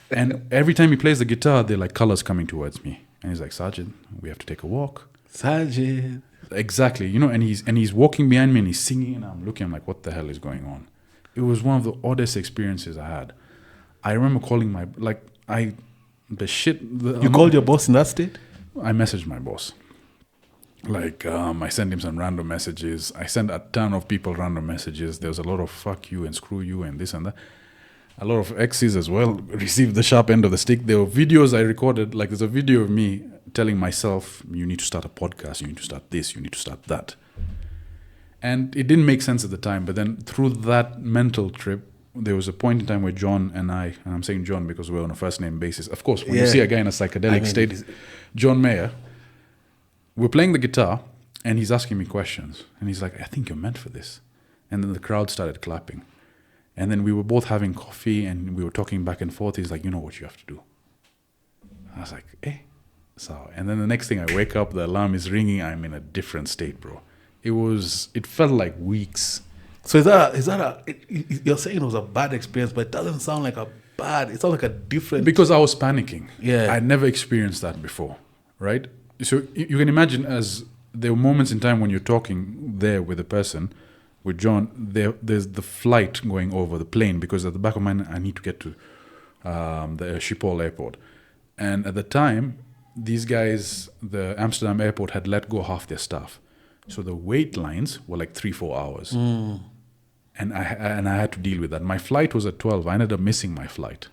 And every time he plays the guitar, they're like colors coming towards me. And he's like, Sajid, we have to take a walk. Sajid. Exactly. And he's walking behind me and he's singing, and I'm looking, I'm like, what the hell is going on? It was one of the oddest experiences I had. I remember calling You called your boss in that state? I messaged my boss. I sent him some random messages. I sent a ton of people random messages. There was a lot of fuck you and screw you and this and that. A lot of exes as well received the sharp end of the stick. There were videos I recorded. Like there's a video of me telling myself, you need to start a podcast. You need to start this. You need to start that. And it didn't make sense at the time. But then through that mental trip, there was a point in time where John and I'm saying John because we're on a first name basis. Of course, when you see a guy in a psychedelic state, John Mayer, we're playing the guitar and he's asking me questions. And he's like, I think you're meant for this. And then the crowd started clapping. And then we were both having coffee and we were talking back and forth. He's like, you know what you have to do. I was like, So, and then the next thing I wake up, the alarm is ringing. I'm in a different state, bro. It felt like weeks. So you're saying it was a bad experience, but it doesn't sound like it sounds like a different... Because I was panicking. Yeah. I'd never experienced that before, right? So you can imagine as there were moments in time when you're talking there with a person, with John, there's the flight going over the plane, because at the back of my mind, I need to get to the Schiphol airport. And at the time, these guys, the Amsterdam airport had let go half their staff. So the wait lines were like 3-4 hours. And I had to deal with that. My flight was at 12. I ended up missing my flight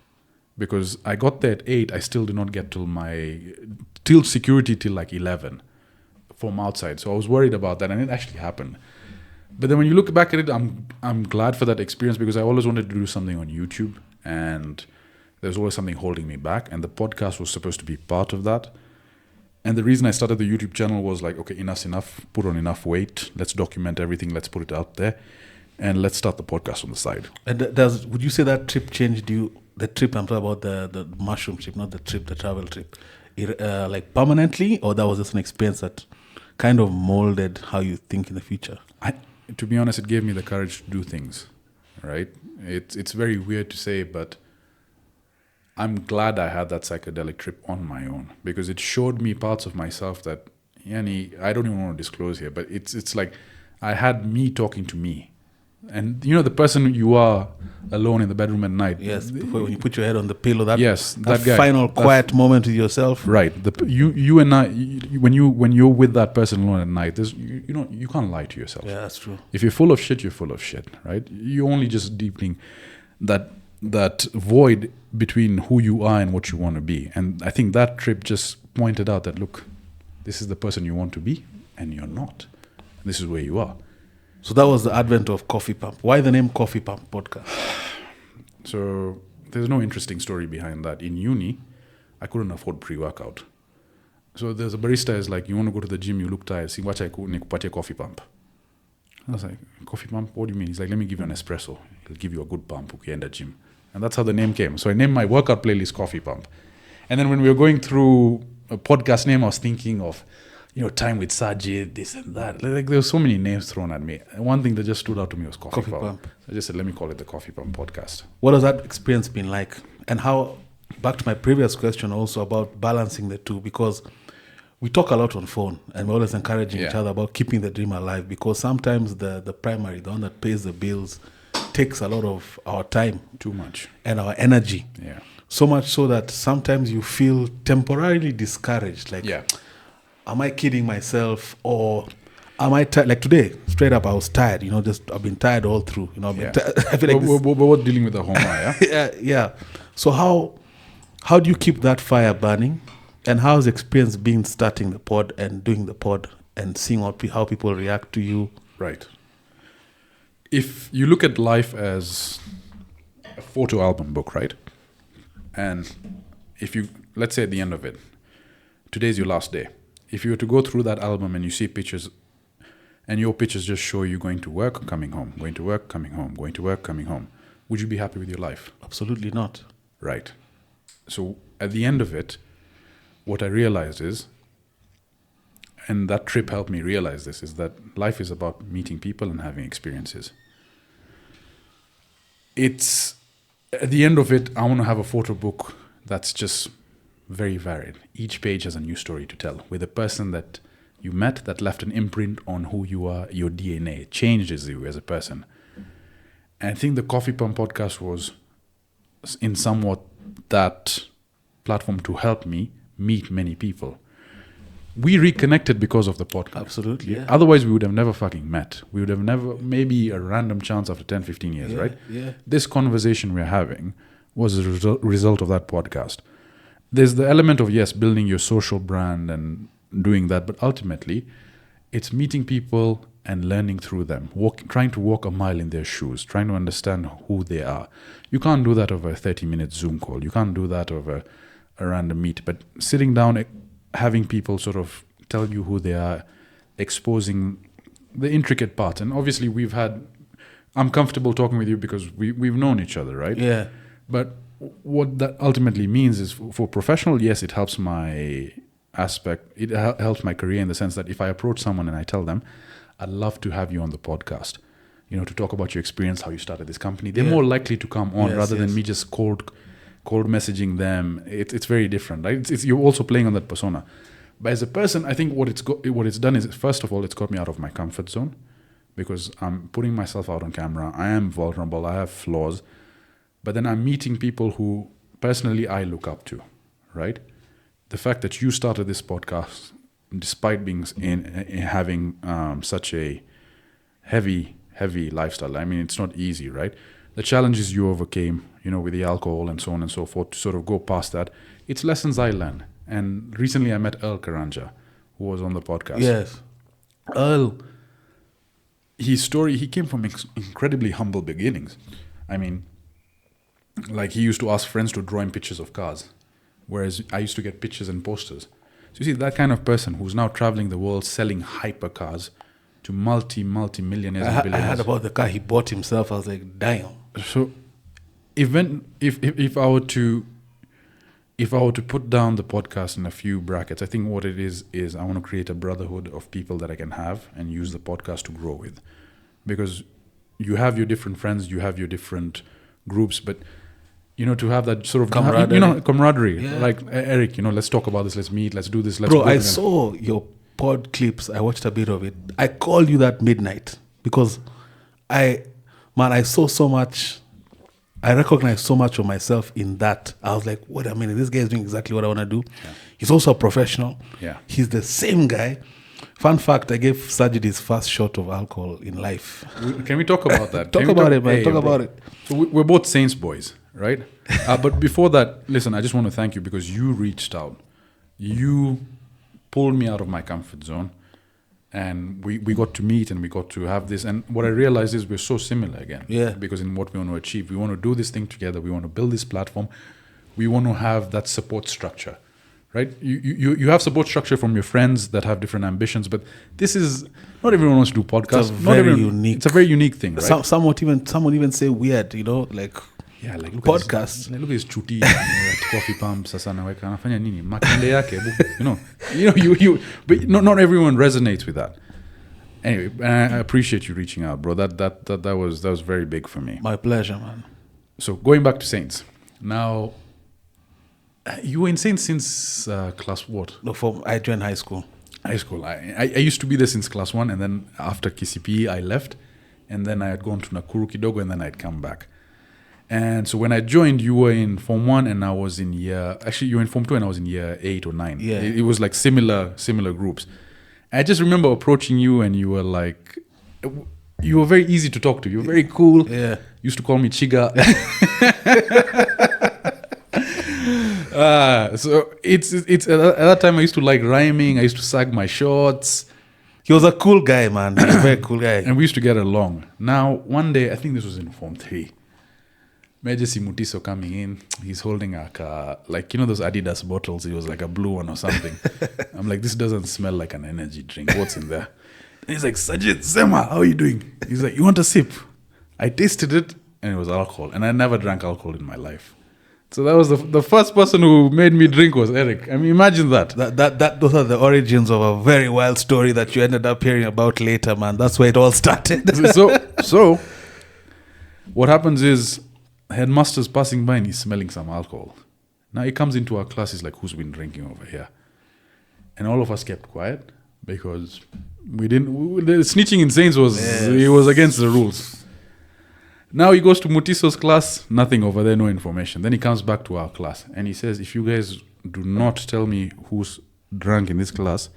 because I got there at 8. I still did not get till security till like 11 from outside. So I was worried about that, and it actually happened. But then when you look back at it, I'm glad for that experience because I always wanted to do something on YouTube, and there's always something holding me back. And the podcast was supposed to be part of that. And the reason I started the YouTube channel was like, okay, enough's enough. Put on enough weight. Let's document everything. Let's put it out there. And let's start the podcast on the side. And would you say that trip changed you? The trip, I'm talking about the mushroom trip, not the travel trip. Like permanently, or that was just an experience that kind of molded how you think in the future? To be honest, it gave me the courage to do things, right? It's very weird to say, but I'm glad I had that psychedelic trip on my own because it showed me parts of myself that, Yani, I don't even want to disclose here, but it's like I had me talking to me. And the person you are alone in the bedroom at night. Yes, before when you put your head on the pillow, that guy, final quiet moment with yourself. Right. You and I, when you're with that person alone at night, you can't lie to yourself. Yeah, that's true. If you're full of shit, you're full of shit, right? You're only just deepening that void between who you are and what you want to be. And I think that trip just pointed out that, look, this is the person you want to be, and you're not. This is where you are. So that was the advent of Coffee Pump. Why the name Coffee Pump Podcast? So there's no interesting story behind that. In uni, I couldn't afford pre-workout. So there's a barista is like, you want to go to the gym, you look tired. See, watch I nikupatia coffee pump. I was like, coffee pump? What do you mean? He's like, let me give you an espresso. He'll give you a good pump in the gym. And that's how the name came. So I named my workout playlist Coffee Pump. And then when we were going through a podcast name, I was thinking of, time with Sajid, this and that. Like there were so many names thrown at me. And one thing that just stood out to me was Coffee Pump. So I just said, let me call it the Coffee Pump Podcast. What has that experience been like? And how, back to my previous question also about balancing the two, because we talk a lot on phone and we're always encouraging each other about keeping the dream alive, because sometimes the primary, the one that pays the bills, takes a lot of our time. Too much. And our energy. Yeah. So much so that sometimes you feel temporarily discouraged. Like, am I kidding myself, or am I tired? Like today, straight up, I was tired. I've been tired all through. I feel like we're dealing with the home, yeah. yeah. So how do you keep that fire burning, and how's the experience been starting the pod and doing the pod and seeing how people react to you? Right. If you look at life as a photo album book, right? And if you, let's say at the end of it, today's your last day. If you were to go through that album and you see pictures, and your pictures just show you going to work, coming home, going to work, coming home, going to work, coming home, would you be happy with your life? Absolutely not. Right. So at the end of it, what I realized is, and that trip helped me realize this, is that life is about meeting people and having experiences. It's, at the end of it, I want to have a photo book that's just very varied. Each page has a new story to tell with a person that you met that left an imprint on who you are, your DNA. It changes you as a person. And I think the Coffee Pump Podcast was in somewhat that platform to help me meet many people. We reconnected because of the podcast. Absolutely, yeah. Otherwise, we would have never fucking met. We would have never, maybe a random chance after 10, 15 years, right? Yeah. This conversation we're having was a result of that podcast. There's the element of, yes, building your social brand and doing that, but ultimately, it's meeting people and learning through them, trying to walk a mile in their shoes, trying to understand who they are. You can't do that over a 30-minute Zoom call. You can't do that over a random meet, but sitting down, having people sort of tell you who they are, exposing the intricate parts. And obviously I'm comfortable talking with you because we've known each other, right? Yeah. But what that ultimately means is for professional, yes, it helps my aspect. It helps my career in the sense that if I approach someone and I tell them, I'd love to have you on the podcast, to talk about your experience, how you started this company, they're more likely to come on rather than me just cold messaging them. It's very different, right? You're also playing on that persona. But as a person, I think what it's done is, first of all, it's got me out of my comfort zone because I'm putting myself out on camera. I am vulnerable. I have flaws. But then I'm meeting people who personally I look up to, right? The fact that you started this podcast, despite being in having such a heavy lifestyle. I mean, it's not easy, right? The challenges you overcame, with the alcohol and so on and so forth, to sort of go past that. It's lessons I learned. And recently I met Earl Karanja, who was on the podcast. Yes. Earl. His story, he came from incredibly humble beginnings. I mean, like he used to ask friends to draw him pictures of cars, whereas I used to get pictures and posters. So you see, that kind of person who's now traveling the world selling hypercars to multi-millionaires and I billionaires. heard about the car he bought himself. I was like, damn. So, if I were to put down the podcast in a few brackets, I think what it is I want to create a brotherhood of people that I can have and use the podcast to grow with, because you have your different friends, you have your different groups, but to have that sort of camaraderie. Yeah. Like Eric, let's talk about this, let's meet, let's do this, let's. Bro, go I again. saw your pod clips. I watched a bit of it. I called you that midnight because I saw so much. I recognized so much of myself in that. I was like, wait a minute, this guy is doing exactly what I want to do. Yeah. He's also a professional. Yeah. He's the same guy. Fun fact, I gave Sajid his first shot of alcohol in life. Can we talk about that? Talk about it, man. Talk about it. So we're both Saints boys, right? But before that, listen, I just want to thank you because you reached out. You pulled me out of my comfort zone. And we got to meet and we got to have this. And what I realized is we're so similar again. Yeah. Because in what we want to achieve, we want to do this thing together. We want to build this platform. We want to have that support structure, right? You have support structure from your friends that have different ambitions, but this is, not everyone wants to do podcasts. It's a very unique thing, right? Some would even say weird, like... Yeah, like look podcast. Look at his chuti at coffee pump. Sasa naweka anafanya nini? Makende yake, but not everyone resonates with that. Anyway, I appreciate you reaching out, bro. That was very big for me. My pleasure, man. So going back to Saints, now you were in Saints since class what? No, I joined high school. High school. I used to be there since class 1, and then after KCPE I left, and then I had gone to Nakuru kidogo, and then I'd come back. And so when I joined, you were in Form 1 and I was in you were in Form 2 and I was in year 8 or 9. Yeah. It was like similar groups. I just remember approaching you and you were very easy to talk to. You were very cool. Yeah. You used to call me Chiga. So it's at that time I used to like rhyming. I used to sag my shorts. He was a cool guy, man. He was a very cool guy. And we used to get along. Now, one day, I think this was in Form 3. Major Mutiso coming in, he's holding those Adidas bottles. It was like a blue one or something. I'm like, this doesn't smell like an energy drink. What's in there? And he's like, Sajid, Zema, how are you doing? He's like, you want a sip? I tasted it and it was alcohol. And I never drank alcohol in my life. So that was the first person who made me drink was Eric. I mean, imagine that. Those are the origins of a very wild story that you ended up hearing about later, man. That's where it all started. So what happens is, headmaster's passing by and he's smelling some alcohol. Now he comes into our class, he's like, who's been drinking over here? And all of us kept quiet because the snitching in Saints it was against the rules. Now he goes to Mutiso's class, nothing over there, no information. Then he comes back to our class and he says, if you guys do not tell me who's drunk in this class,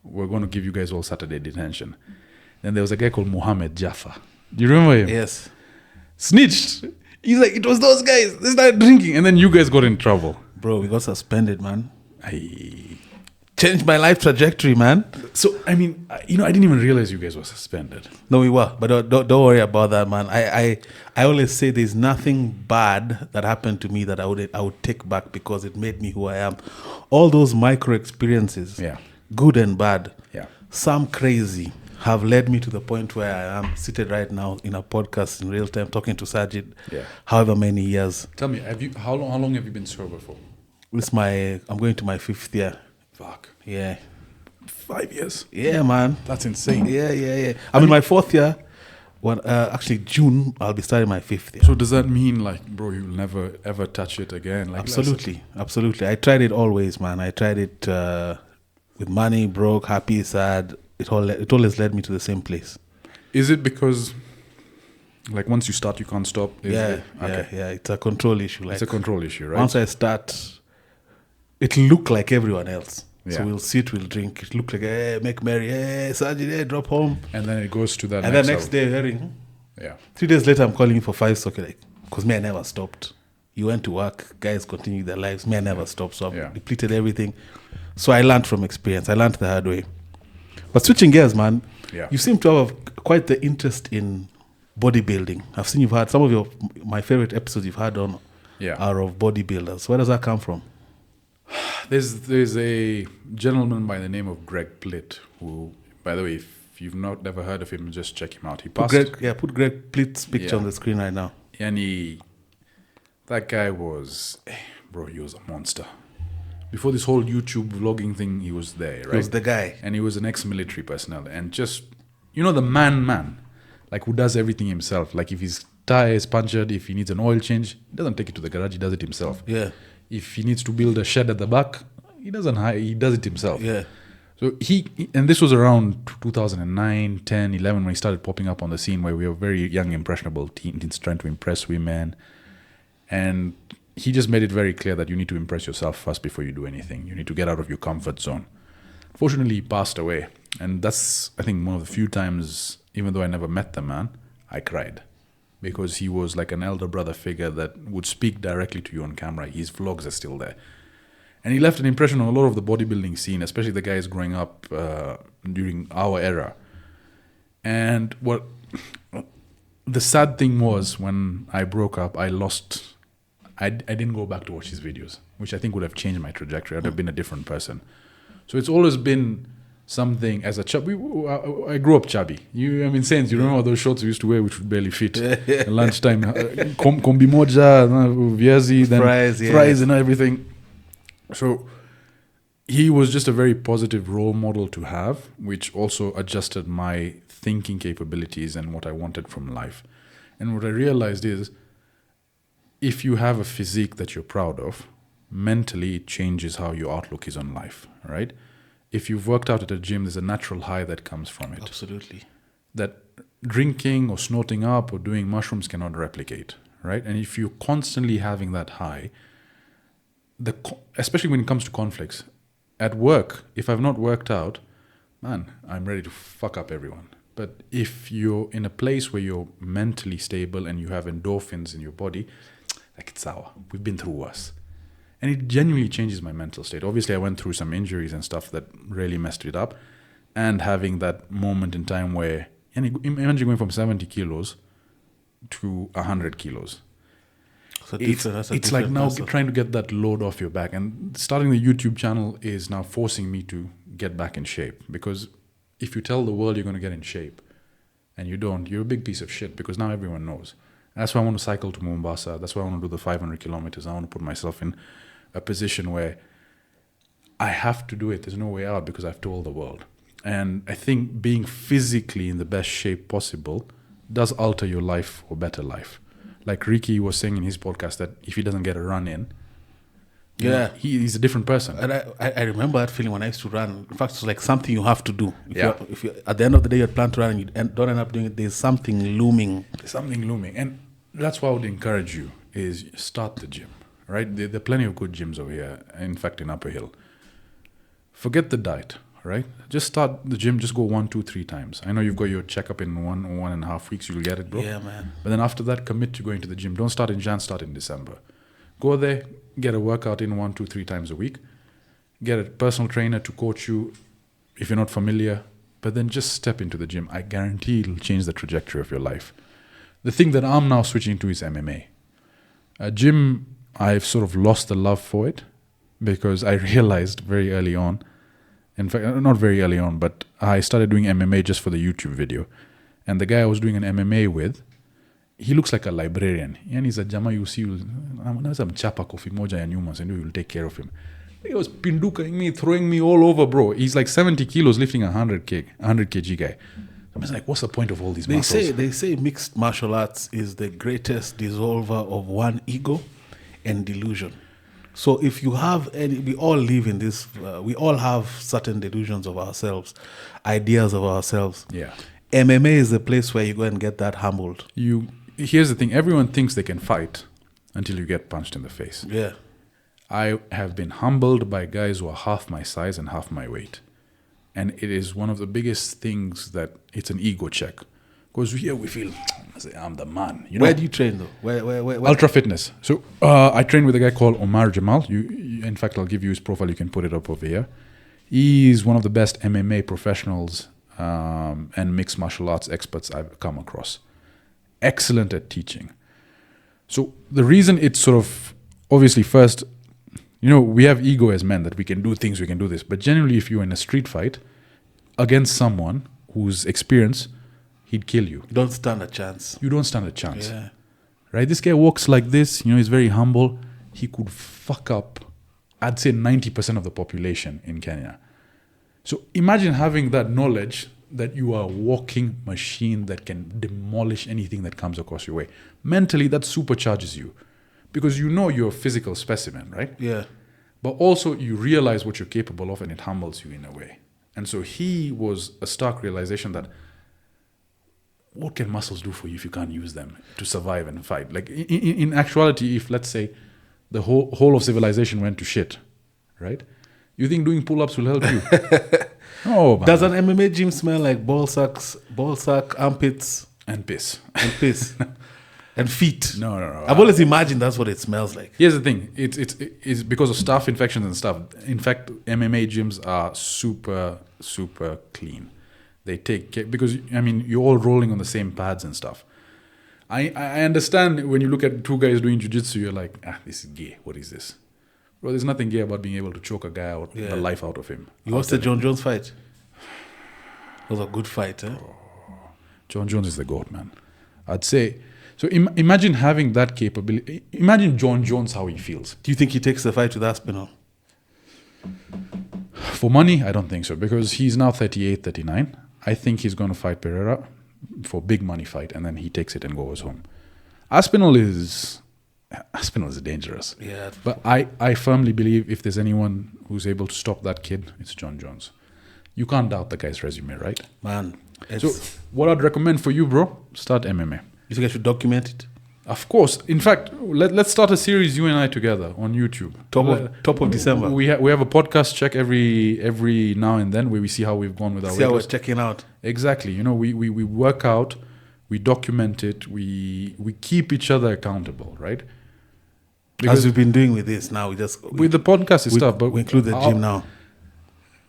we're going to give you guys all Saturday detention. Then there was a guy called Mohammed Jaffa. Do you remember him? Yes. Snitched. He's like, it was those guys. They started drinking. And then you guys got in trouble. Bro, we got suspended, man. Changed my life trajectory, man. So, I mean, I didn't even realize you guys were suspended. No, we were. But don't worry about that, man. I always say there's nothing bad that happened to me that I would take back because it made me who I am. All those micro experiences, good and bad, some crazy, have led me to the point where I am seated right now in a podcast in real time talking to Sajid. However many years. Tell me, how long have you been sober for? I'm going to my 5th year. Fuck. Yeah. 5 years. Yeah, man. That's insane. Yeah. I'm in my 4th year. Actually, June, I'll be starting my 5th year. So does that mean, like, bro, you'll never, ever touch it again? Like, Absolutely. I tried it always, man. I tried it with money, broke, happy, sad. It always led me to the same place. Is it because, like, once you start, you can't stop? Yeah. It's a control issue. It's a control issue, right? Once I start, it'll look like everyone else. So Yeah. we'll sit, we'll drink. It look like, hey, make merry, hey, Sajid, hey, drop home. And then it goes to that And next then next level. day, hearing, Yeah. 3 days later, I'm calling you for 5 socket, like, because me, I never stopped. You went to work, guys continue their lives. Me, I never stopped. So I've depleted everything. So I learned from experience. I learned the hard way. But switching gears, man, you seem to have quite the interest in bodybuilding. I've seen you've had some of my favorite episodes you've had on are of bodybuilders. Where does that come from? There's a gentleman by the name of Greg Plitt, who, by the way, if you've never heard of him, just check him out. He passed. Put Greg Plitt's picture on the screen right now. And that guy was, he was a monster. Before this whole YouTube vlogging thing, he was there, right? He was the guy. And he was an ex-military personnel. And just, the man, like who does everything himself. Like if his tire is punctured, if he needs an oil change, he doesn't take it to the garage, he does it himself. Yeah. If he needs to build a shed at the back, he does it himself. Yeah. So and this was around 2009, 10, 11 when he started popping up on the scene, where we were very young, impressionable teens trying to impress women. And he just made it very clear that you need to impress yourself first before you do anything. You need to get out of your comfort zone. Fortunately, he passed away. And that's, I think, one of the few times, even though I never met the man, I cried. Because he was like an elder brother figure that would speak directly to you on camera. His vlogs are still there. And he left an impression on a lot of the bodybuilding scene, especially the guys growing up during our era. And what the sad thing was, when I broke up, I didn't go back to watch his videos, which I think would have changed my trajectory. I'd have been a different person. So it's always been something as a chubby. I grew up chubby. You remember those shorts we used to wear, which would barely fit. At lunchtime, kombi moja, viazi, then fries and everything. So he was just a very positive role model to have, which also adjusted my thinking capabilities and what I wanted from life. And what I realized is, if you have a physique that you're proud of, mentally it changes how your outlook is on life, right? If you've worked out at a gym, there's a natural high that comes from it. Absolutely. That drinking or snorting up or doing mushrooms cannot replicate, right? And if you're constantly having that high, especially when it comes to conflicts, at work, if I've not worked out, man, I'm ready to fuck up everyone. But if you're in a place where you're mentally stable and you have endorphins in your body, like, it's sour. We've been through worse. And it genuinely changes my mental state. Obviously, I went through some injuries and stuff that really messed it up. And having that moment in time where, imagine going from 70 kilos to 100 kilos. It's like now trying to get that load off your back. And starting the YouTube channel is now forcing me to get back in shape. Because if you tell the world you're going to get in shape and you don't, you're a big piece of shit, because now everyone knows. That's why I want to cycle to Mombasa. That's why I want to do the 500 kilometers. I want to put myself in a position where I have to do it. There's no way out, because I've told the world. And I think being physically in the best shape possible does alter your life for better life. Like Ricky was saying in his podcast, that if he doesn't get a run in, he's a different person. And I remember that feeling when I used to run. In fact, it's like something you have to do. If you at the end of the day you plan to run and you don't end up doing it, there's something looming. And that's why I would encourage you, is start the gym, right? There are plenty of good gyms over here, in fact, in Upper Hill. Forget the diet, right? Just start the gym, just go 1, 2, 3 times. I know you've got your checkup in 1.5 weeks, you'll get it, bro. Yeah, man. But then after that, commit to going to the gym. Don't start in Jan, start in December. Go there, get a workout in 1, 2, 3 times a week. Get a personal trainer to coach you if you're not familiar. But then just step into the gym. I guarantee it'll change the trajectory of your life. The thing that I'm now switching to is MMA. Gym, I've sort of lost the love for it, because I realized very early on, in fact, not very early on, but I started doing MMA just for the YouTube video. And the guy I was doing an MMA with, he looks like a librarian. And he's a jama, you see, I'm chapa kofi moja ya nyuma, and you'll take care of him. He was pindukaing me, throwing me all over, bro. He's like 70 kilos lifting 100 kg guy. I was like, what's the point of all these muscles? They say mixed martial arts is the greatest dissolver of one ego and delusion. So if you have we all live in this, we all have certain delusions of ourselves, ideas of ourselves. Yeah. MMA is the place where you go and get that humbled. Here's the thing, everyone thinks they can fight until you get punched in the face. Yeah. I have been humbled by guys who are half my size and half my weight. And it is one of the biggest things that it's an ego check. Because here we feel, I'm the man. You know? Where do you train though? Where? Ultra Fitness. So I train with a guy called Omar Jamal. In fact, I'll give you his profile. You can put it up over here. He's one of the best MMA professionals and mixed martial arts experts I've come across. Excellent at teaching. So the reason it's sort of, obviously first, we have ego as men that we can do things, we can do this. But generally, if you're in a street fight against someone who's experienced, he'd kill you. You don't stand a chance. You don't stand a chance. Yeah. Right? This guy walks like this, he's very humble. He could fuck up, I'd say 90% of the population in Kenya. So imagine having that knowledge that you are a walking machine that can demolish anything that comes across your way. Mentally, that supercharges you because you're a physical specimen, right? Yeah. But also you realize what you're capable of and it humbles you in a way. And so he was a stark realization that what can muscles do for you if you can't use them to survive and fight? Like in actuality, if let's say the whole of civilization went to shit, right? You think doing pull-ups will help you? No, man. Does an MMA gym smell like ball sack, armpits, And piss. and feet? No. I've always imagined that's what it smells like. Here's the thing. It's because of staph infections and stuff. In fact, MMA gyms are super, super clean. They take care because, you're all rolling on the same pads and stuff. I understand when you look at two guys doing jiu-jitsu, you're like, this is gay. What is this? Bro, there's nothing gay about being able to choke a guy out, the life out of him. You watched the John Jones fight? It was a good fight, eh? John Jones is the GOAT, man. I'd say. So imagine having that capability. Imagine John Jones, how he feels. Do you think he takes the fight with Aspinall? For money, I don't think so. Because he's now 38, 39. I think he's going to fight Pereira for a big money fight. And then he takes it and goes home. Aspinall is dangerous. Yeah. But I firmly believe if there's anyone who's able to stop that kid, it's John Jones. You can't doubt the guy's resume, right? Man. So what I'd recommend for you, bro, start MMA. You think I should document it? Of course. In fact, let's start a series, you and I together on YouTube. Top of December. We have a podcast check every now and then where we see how we've gone with our See how we're weight loss. checking out. Exactly. We work out, we document it, we keep each other accountable, right? As we've been doing with this now, with the podcast and stuff, but we include the gym now.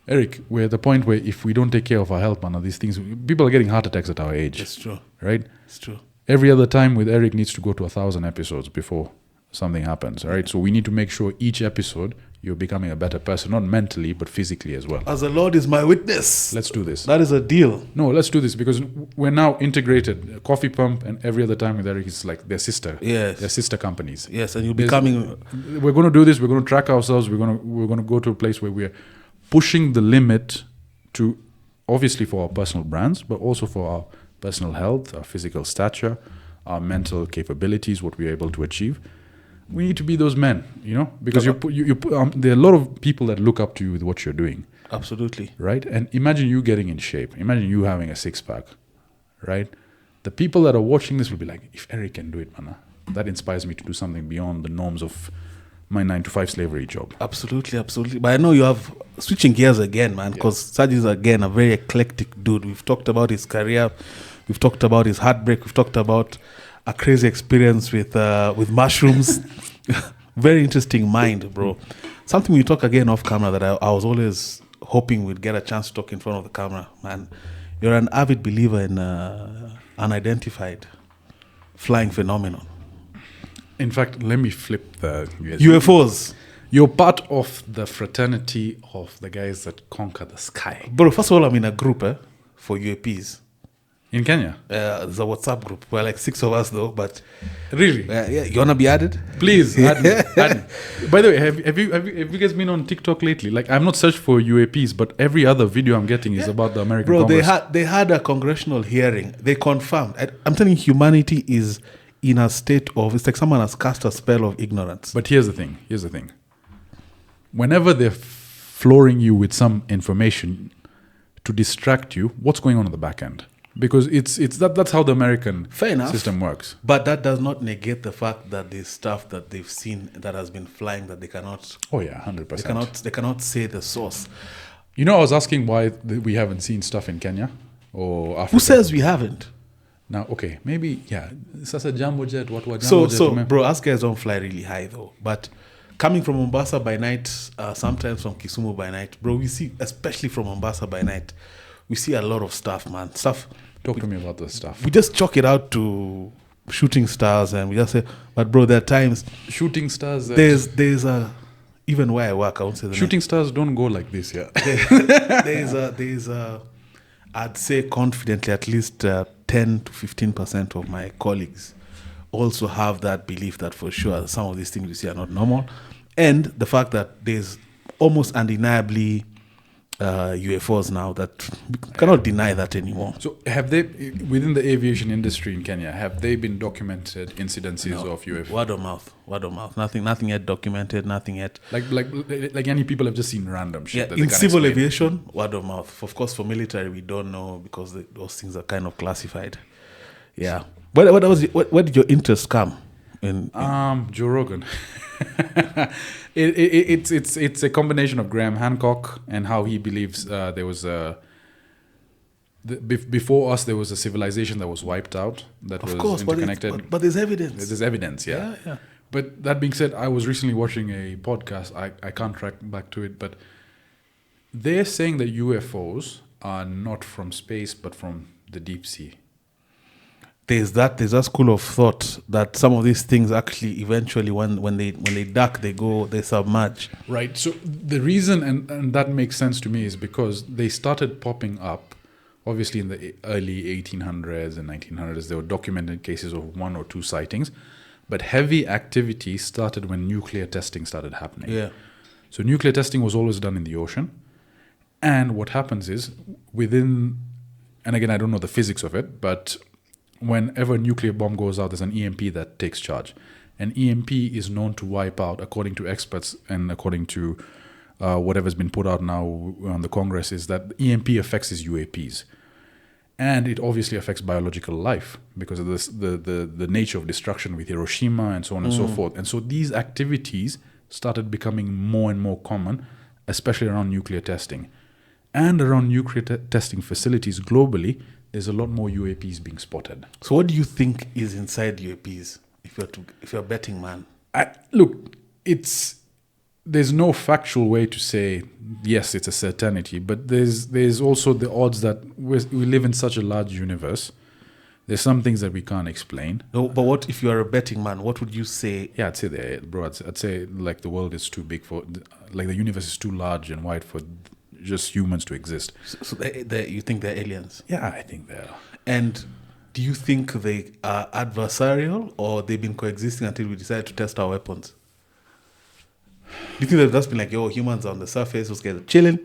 Eric, we're at the point where if we don't take care of our health, man, these things, people are getting heart attacks at our age. It's true. Right? It's true. Every other time with Eric needs to go to 1,000 episodes before something happens, all right? So we need to make sure each episode you're becoming a better person, not mentally, but physically as well. As the Lord is my witness. Let's do this. That is a deal. No, let's do this because we're now integrated. Coffee Pump and every other time with Eric is like their sister. Yes. Their sister companies. Yes, and you're becoming... We're going to do this. We're going to track ourselves. We're going to go to a place where we're pushing the limit to, obviously for our personal brands, but also for our personal health, our physical stature, our mental capabilities, what we're able to achieve. We need to be those men, because there are a lot of people that look up to you with what you're doing. Absolutely. Right? And imagine you getting in shape. Imagine you having a six-pack, right? The people that are watching this will be like, if Eric can do it, man, that inspires me to do something beyond the norms of my 9-to-5 slavery job. Absolutely. But I know you have, switching gears again, man, because Sajid is, again, a very eclectic dude. We've talked about his career. We've talked about his heartbreak. We've talked about a crazy experience with mushrooms. Very interesting mind, bro. Something we talk again off camera that I was always hoping we'd get a chance to talk in front of the camera. Man, you're an avid believer in unidentified flying phenomenon. In fact, let me flip the UFOs. You're part of the fraternity of the guys that conquer the sky. Bro, first of all, I'm in a group for UAPs. In Kenya? There's a WhatsApp group. We're like 6 of us, though, but... Really? You want to be added? Please, add me. By the way, have you guys been on TikTok lately? Like, I'm not searched for UAPs, but every other video I'm getting is about the American Congress. Bro, they had a congressional hearing. They confirmed. I'm telling you, humanity is in a state of... It's like someone has cast a spell of ignorance. But here's the thing. Whenever they're flooring you with some information to distract you, what's going on the back end? because that's how the American Fair enough. system works. But that does not negate the fact that there's stuff that they've seen that has been flying that they cannot. Oh yeah, 100%. They cannot say the source. You know, I was asking why we haven't seen stuff in Kenya or Africa. Who says we haven't? Now, okay, maybe Sasa Jambo Jet. What Jambo So, Jet? bro, us guys don't fly really high though. But coming from Mombasa by night, sometimes from Kisumu by night, bro, we see, especially from Mombasa by night, we see a lot of stuff, man. Talk to me about this stuff. We just chalk it out to shooting stars, and we just say, but bro, there are times Shooting stars. there's a even where I work, I won't say the Shooting stars don't go like this, yeah. there's a I'd say confidently at least 10 to 15% of my colleagues also have that belief that for sure some of these things we see are not normal, and the fact that there's almost undeniably UFOs now that we cannot deny that anymore. So have they, within the aviation industry in Kenya, have they been documented incidences of UFOs? Word of mouth. Nothing yet documented. Nothing yet. Like any people have just seen random shit. Yeah, That they in can't civil explain. aviation, word of mouth. Of course, for military, we don't know because those things are kind of classified. Yeah. Where did your interest come? In Joe Rogan. It's a combination of Graham Hancock and how he believes there was before us there was a civilization that was wiped out that of was course, interconnected. but there's evidence. There's evidence, yeah. Yeah. But that being said, I was recently watching a podcast. I can't track back to it, but they're saying that UFOs are not from space but from the deep sea. There's that school of thought that some of these things actually eventually when they duck they submerge. Right. So the reason and that makes sense to me is because they started popping up obviously in the early 1800s and 1900s. There were documented cases of 1 or 2 sightings, but heavy activity started when nuclear testing started happening. Yeah. So nuclear testing was always done in the ocean. And what happens is and again I don't know the physics of it, but whenever a nuclear bomb goes out, there's an EMP that takes charge. An EMP is known to wipe out, according to experts and according to whatever's been put out now on the Congress, is that EMP affects is UAPs. And it obviously affects biological life because of this, the nature of destruction with Hiroshima and so on and so forth. And so these activities started becoming more and more common, especially around nuclear testing. And around nuclear testing facilities globally, there's a lot more UAPs being spotted. So what do you think is inside UAPs if you're a betting man? Look, there's no factual way to say yes, it's a certainty, but there's also the odds that we live in such a large universe. There's some things that we can't explain. No, but what if you are a betting man? What would you say? Yeah, I'd say that, bro. I'd say like the world is too big like the universe is too large and wide for just humans to exist. So you think they're aliens? Yeah, I think they are. And do you think they are adversarial or they've been coexisting until we decided to test our weapons? Do you think they've just been like, yo, humans are on the surface, those guys are chilling.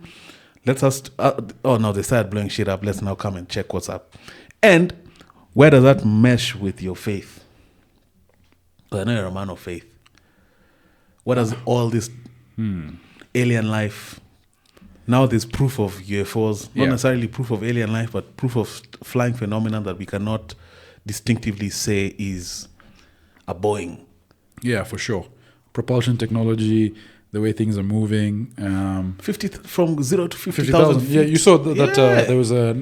They started blowing shit up. Let's now come and check what's up. And where does that mesh with your faith? Because I know you're a man of faith. What does all this alien life... Now there's proof of UFOs, not necessarily proof of alien life, but proof of flying phenomenon that we cannot distinctively say is a Boeing. Yeah, for sure. Propulsion technology, the way things are moving. From 0 to 50,000 feet. Yeah, you saw that there was a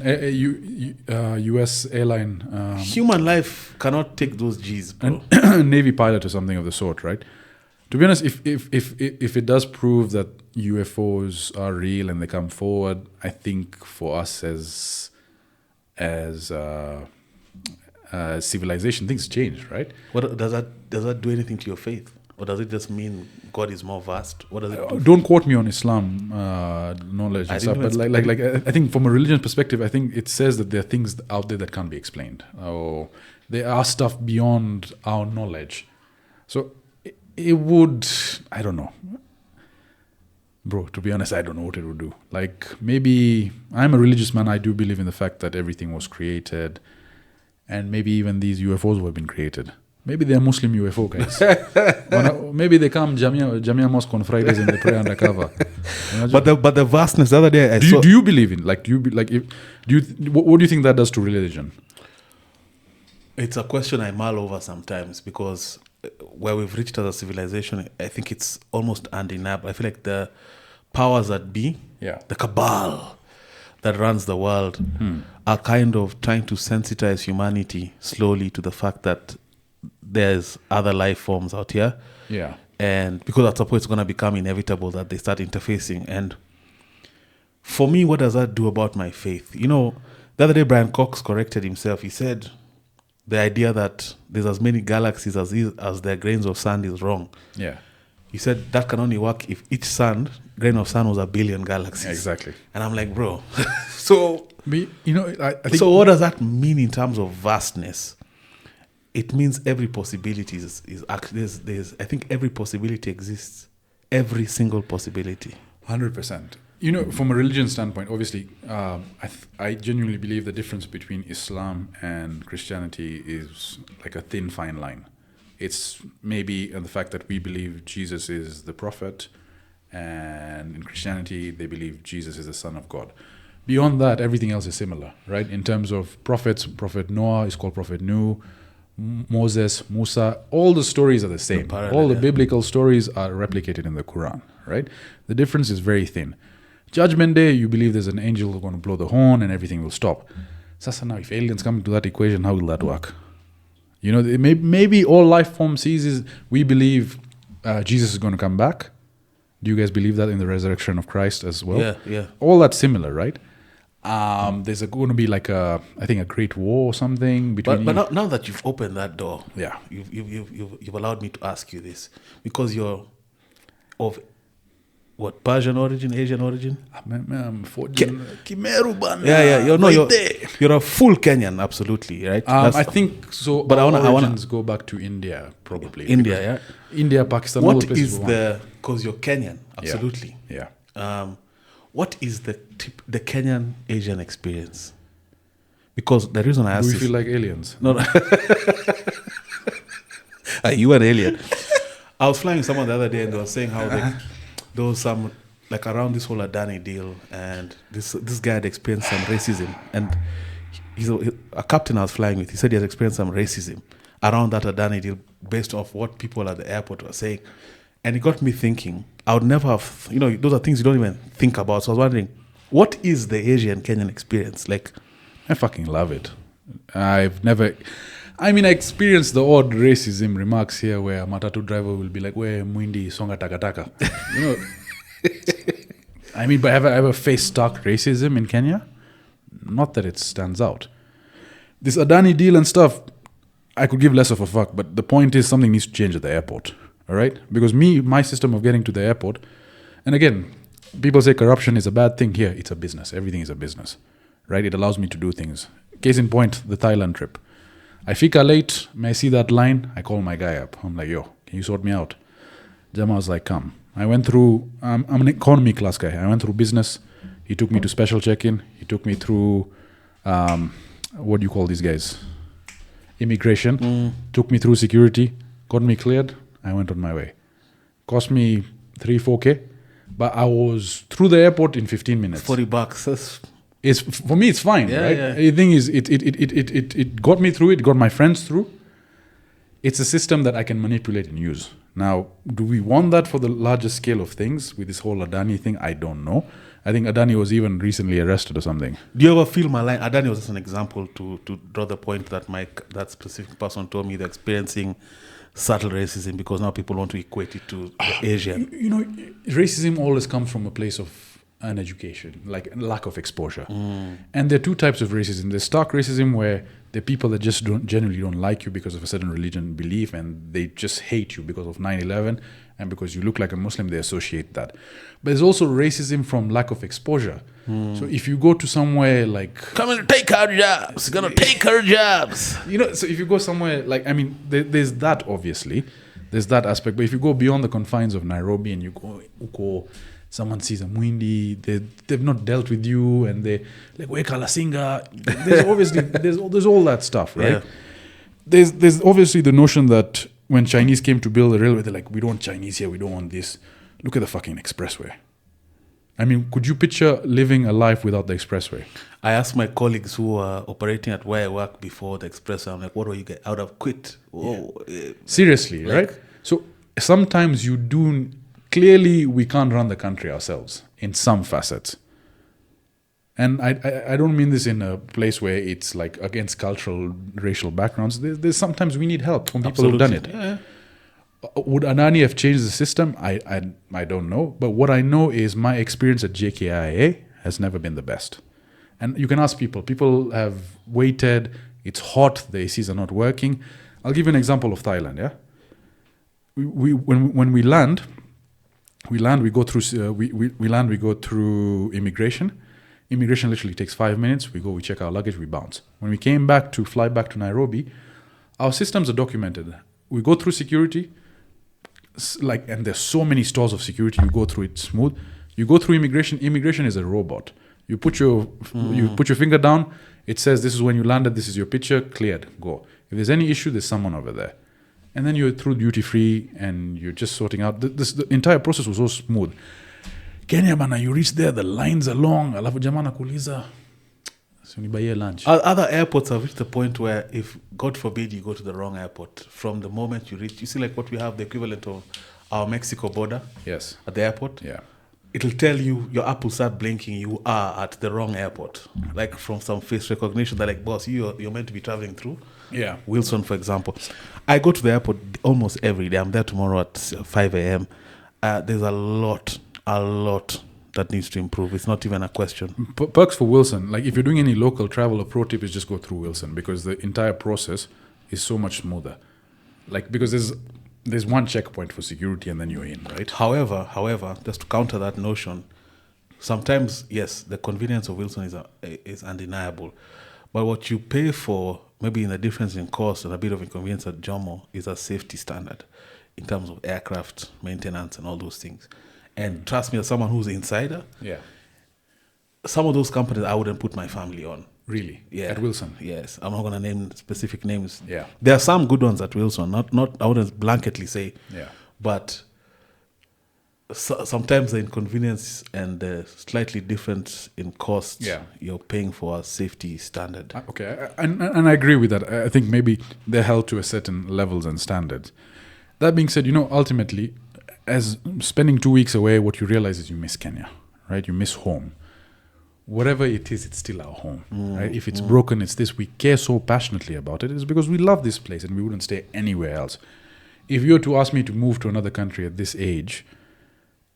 U.S. airline. Human life cannot take those G's, bro. A Navy pilot or something of the sort, right? To be honest, if it does prove that UFOs are real and they come forward, I think for us as civilization, things change, right? What does that do anything to your faith, or does it just mean God is more vast? What does it do? Don't quote me on Islam knowledge and stuff, but like I think from a religious perspective, I think it says that there are things out there that can't be explained, or there are stuff beyond our knowledge. So it would, I don't know. Bro, to be honest, I don't know what it would do. Like, maybe, I'm a religious man, I do believe in the fact that everything was created, and maybe even these UFOs have been created. Maybe they're Muslim UFO guys. Maybe they come Jamia Mosque on Fridays and they pray undercover. But the vastness. The other day, I saw. Do you believe in what do you think that does to religion? It's a question I mull over sometimes because where we've reached as a civilization, I think it's almost undeniable. I feel like the powers that be, the cabal that runs the world, are kind of trying to sensitize humanity slowly to the fact that there's other life forms out here. Yeah. And because at some point it's going to become inevitable that they start interfacing. And for me, what does that do about my faith? You know, the other day Brian Cox corrected himself. He said the idea that there's as many galaxies as there are grains of sand is wrong. Yeah. He said that can only work if each grain of sand was 1 billion galaxies. Exactly. And I'm like, bro. So, I think. So what does that mean in terms of vastness? It means every possibility is actually, I think every possibility exists. Every single possibility. 100%. You know, from a religion standpoint, obviously, I genuinely believe the difference between Islam and Christianity is like a thin, fine line. It's maybe the fact that we believe Jesus is the prophet, and in Christianity, they believe Jesus is the Son of God. Beyond that, everything else is similar, right? In terms of prophets, Prophet Noah is called Prophet Nuh, Moses, Musa, all the stories are the same. All the biblical stories are replicated in the Quran, right? The difference is very thin. Judgment Day, you believe there's an angel who's going to blow the horn and everything will stop. Sasa now, if aliens come into that equation, how will that work? You know, maybe all life form sees is we believe Jesus is going to come back. Do you guys believe that in the resurrection of Christ as well? Yeah. All that's similar, right? There's going to be like I think a great war or something between. But now that you've opened that door, you've allowed me to ask you this because you're of what, Persian origin, Asian origin? I'm Kimeru ban. Yeah. You're a full Kenyan, absolutely, right? I think so. But I want to go back to India, probably. India, India, Pakistan. What is because you're Kenyan, absolutely. Yeah. What is the Kenyan Asian experience? Because the reason I ask do we feel like aliens? No. You an alien. I was flying with someone the other day and they were saying how there was some, like around this whole Adani deal, and this guy had experienced some racism. And he's a captain I was flying with. He said he had experienced some racism around that Adani deal based off what people at the airport were saying. And it got me thinking, I would never have, those are things you don't even think about. So I was wondering, what is the Asian Kenyan experience like? I fucking love it. I experienced the odd racism remarks here where a matatu driver will be like, "Where Mwindi songa takataka." But have I ever faced stark racism in Kenya? Not that it stands out. This Adani deal and stuff, I could give less of a fuck. But the point is, something needs to change at the airport. All right? Because my system of getting to the airport, and again, people say corruption is a bad thing. Here, it's a business. Everything is a business, right? It allows me to do things. Case in point, the Thailand trip. I fika late, may I see that line? I call my guy up. I'm like, yo, can you sort me out? Jama was like, come. I went through, I'm an economy class guy. I went through business. He took me to special check-in. He took me through, what do you call these guys? Immigration. Took me through security. Got me cleared. I went on my way. Cost me 3-4K. But I was through the airport in 15 minutes. $40. For me, it's fine, right? Yeah. The thing is, it got me through. It got my friends through. It's a system that I can manipulate and use. Now, do we want that for the larger scale of things with this whole Adani thing? I don't know. I think Adani was even recently arrested or something. Do you ever feel my line? Adani was just an example to draw the point that that specific person told me they're experiencing subtle racism because now people want to equate it to Asian. Racism always comes from a place of uneducation, like lack of exposure. And there are two types of racism. There's stark racism where there are people that just genuinely don't like you because of a certain religion belief, and they just hate you because of 9/11, and because you look like a Muslim, they associate that. But there's also racism from lack of exposure. So if you go to somewhere like, come and take our jobs, gonna take our jobs. So if you go somewhere like, there's that obviously, there's that aspect. But if you go beyond the confines of Nairobi and you go Uko, someone sees a Mwindi, they've not dealt with you, and they like, we Kalasinga. There's obviously there's all that stuff, right? there's obviously the notion that when Chinese came to build the railway, they're like, we don't want Chinese here, we don't want this. Look at the fucking expressway. I mean, could you picture living a life without the expressway? I asked my colleagues who were operating at where I work before the expressway, I'm like, what do you get out of quit? Seriously, like- right? So sometimes you do, clearly we can't run the country ourselves in some facets. And I don't mean this in a place where it's like against cultural, racial backgrounds. There's sometimes we need help from people who've done it. Yeah. Would Adani have changed the system? I don't know. But what I know is my experience at JKIA has never been the best. And you can ask people. People have waited. It's hot. The ACs are not working. I'll give you an example of Thailand. Yeah, when we land, we go through we go through immigration. Immigration literally takes 5 minutes. We go, we check our luggage, we bounce. When we came back to fly back to Nairobi, our systems are documented. We go through security, and there's so many stores of security. You go through it smooth. You go through immigration. Immigration is a robot. You put your finger down. It says this is when you landed. This is your picture. Cleared. Go. If there's any issue, there's someone over there. And then you're through duty free, and you're just sorting out. The entire process was so smooth. Kenya bana, you reach there, the lines are long. Alafu jamaa nakuuliza, si unibaie lunch. Other airports have reached the point where if, God forbid, you go to the wrong airport, from the moment you reach, you see like what we have, the equivalent of our Mexico border. Yes. At the airport. Yeah. It'll tell you, your app will start blinking, you are at the wrong airport. Like from some face recognition, they're like, boss, you're meant to be traveling through. Yeah. Wilson, for example. I go to the airport almost every day. I'm there tomorrow at 5 a.m. There's a lot that needs to improve. It's not even a question. Perks for Wilson, like if you're doing any local travel, a pro tip is just go through Wilson because the entire process is so much smoother. Like because there's one checkpoint for security and then you're in, right? However, just to counter that notion, sometimes, yes, the convenience of Wilson is undeniable. But what you pay for, maybe in the difference in cost and a bit of inconvenience at Jomo, is a safety standard in terms of aircraft maintenance and all those things. And trust me, as someone who's an insider, Yeah. some of those companies I wouldn't put my family on. Really? Yeah. At Wilson? Yes. I'm not going to name specific names. Yeah. There are some good ones at Wilson, not I wouldn't blanketly say. Yeah. But sometimes the inconvenience and the slightly difference in cost, you're paying for a safety standard. Okay, and I agree with that. I think maybe they're held to a certain levels and standards. That being said, ultimately, as spending 2 weeks away, what you realize is you miss Kenya, right? You miss home. Whatever it is, it's still our home, right? If it's broken, it's this. We care so passionately about it. It's because we love this place and we wouldn't stay anywhere else. If you were to ask me to move to another country at this age,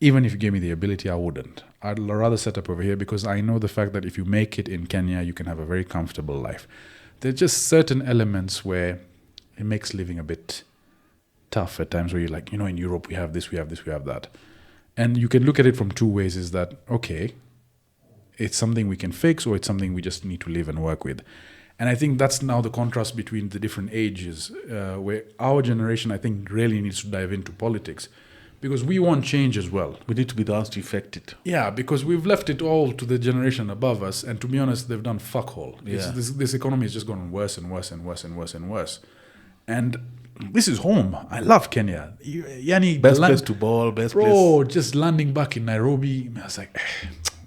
even if you gave me the ability, I wouldn't. I'd rather set up over here because I know the fact that if you make it in Kenya, you can have a very comfortable life. There's just certain elements where it makes living a bit tough at times where you're like, in Europe, we have this, we have this, we have that. And you can look at it from two ways is that, okay, it's something we can fix or it's something we just need to live and work with. And I think that's now the contrast between the different ages where our generation, I think, really needs to dive into politics because we want change as well. We need to be the ones to effect it. Yeah, because we've left it all to the generation above us. And to be honest, they've done fuck all. Yeah. This economy has just gone worse and worse and worse and worse and worse. And this is home. I love Kenya. Yani, Best place to ball, best place. Bro, just landing back in Nairobi, I was like,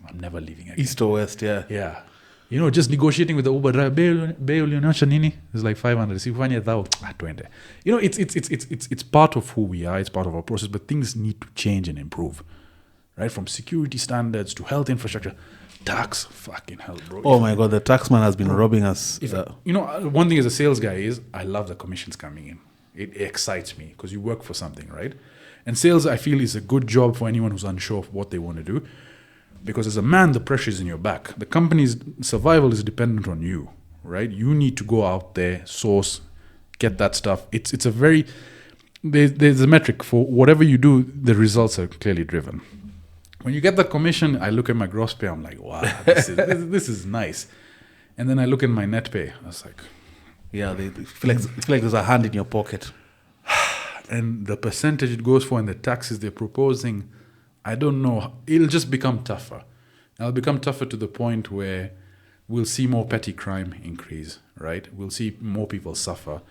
I'm never leaving again. East or west, yeah. Yeah. Just negotiating with the Uber driver. Bei ulionyesha nini? It's like 500. Sifanye thou. Twende. It's part of who we are. It's part of our process. But things need to change and improve. Right? From security standards to health infrastructure. Tax. Fucking hell, bro. Oh my God. The taxman has been robbing us. One thing as a sales guy is I love the commissions coming in. It excites me because you work for something, right? And sales, I feel, is a good job for anyone who's unsure of what they want to do. Because as a man, the pressure is in your back. The company's survival is dependent on you, right? You need to go out there, source, get that stuff. It's a very... There's a metric for whatever you do, the results are clearly driven. When you get the commission, I look at my gross pay, I'm like, wow, this is nice. And then I look at my net pay, I was like... Yeah, they feel like there's a hand in your pocket. And the percentage it goes for and the taxes they're proposing... I don't know. It'll just become tougher. It'll become tougher to the point where we'll see more petty crime increase, right? We'll see more people suffer.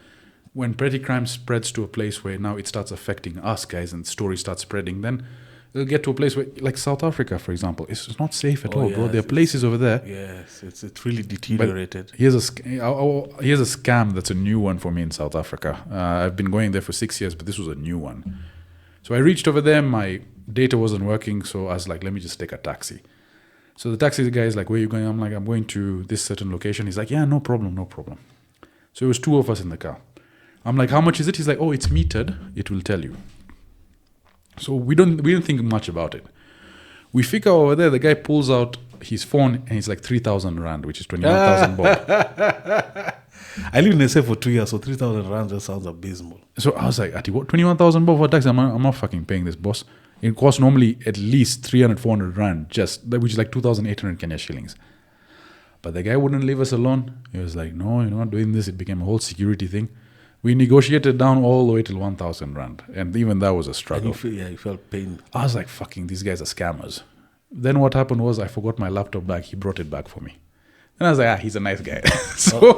when petty crime spreads to a place where now it starts affecting us guys and stories start spreading, then it'll get to a place where, like South Africa, for example, it's not safe at all, bro. There are places over there. Yes, it's really deteriorated. But here's a scam that's a new one for me in South Africa. I've been going there for 6 years, but this was a new one. So I reached over there, my data wasn't working, so I was like, let me just take a taxi. So the taxi guy is like, where are you going? I'm like, I'm going to this certain location. He's like, yeah, no problem. So it was 2 of us in the car. I'm like, how much is it? He's like, oh, it's metered. It will tell you. So we didn't think much about it. We figure over there, the guy pulls out his phone and he's like 3,000 rand, which is 21,000 bob. I lived in SA for 2 years, so 3,000 rand just sounds abysmal. So I was like, Ati, what, 21,000 bob for a taxi? I'm not fucking paying this, boss. It costs normally at least 300, 400 rand, which is like 2,800 Kenya shillings. But the guy wouldn't leave us alone. He was like, no, you're not doing this. It became a whole security thing. We negotiated down all the way till 1,000 rand. And even that was a struggle. You felt pain. I was like, fucking, these guys are scammers. Then what happened was I forgot my laptop back. He brought it back for me. And I was like, he's a nice guy. So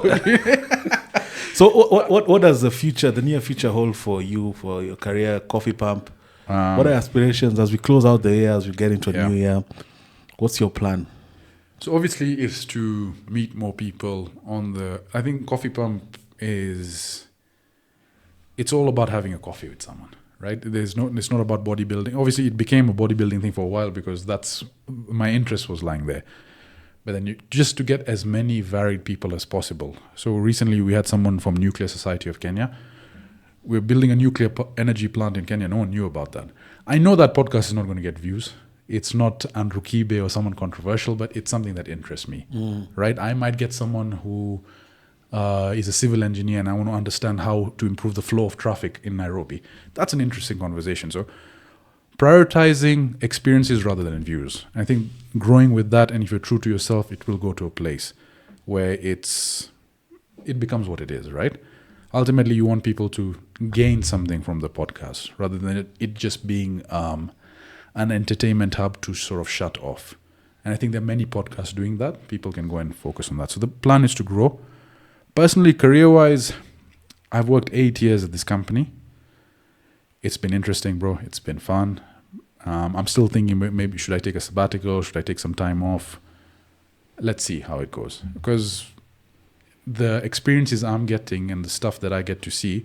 what does the near future hold for you, for your career, Coffee Pump? What are aspirations as we close out the year, as we get into a new year? What's your plan? So obviously it's to meet more people I think Coffee Pump it's all about having a coffee with someone, right? It's not about bodybuilding. Obviously it became a bodybuilding thing for a while because that's my interest was lying there. But then just to get as many varied people as possible. So recently we had someone from Nuclear Society of Kenya. We're building a nuclear energy plant in Kenya. No one knew about that. I know that podcast is not going to get views. It's not Andrew Kibe or someone controversial, but it's something that interests me, right? I might get someone who is a civil engineer and I want to understand how to improve the flow of traffic in Nairobi. That's an interesting conversation. So prioritizing experiences rather than views. I think growing with that, and if you're true to yourself, it will go to a place where it becomes what it is, right? Ultimately, you want people to gain something from the podcast rather than it just being an entertainment hub to sort of shut off. And I think there are many podcasts doing that. People can go and focus on that. So the plan is to grow. Personally, career-wise, I've worked 8 years at this company. It's been interesting, bro. It's been fun. I'm still thinking maybe should I take a sabbatical? Should I take some time off? Let's see how it goes. Because the experiences I'm getting and the stuff that I get to see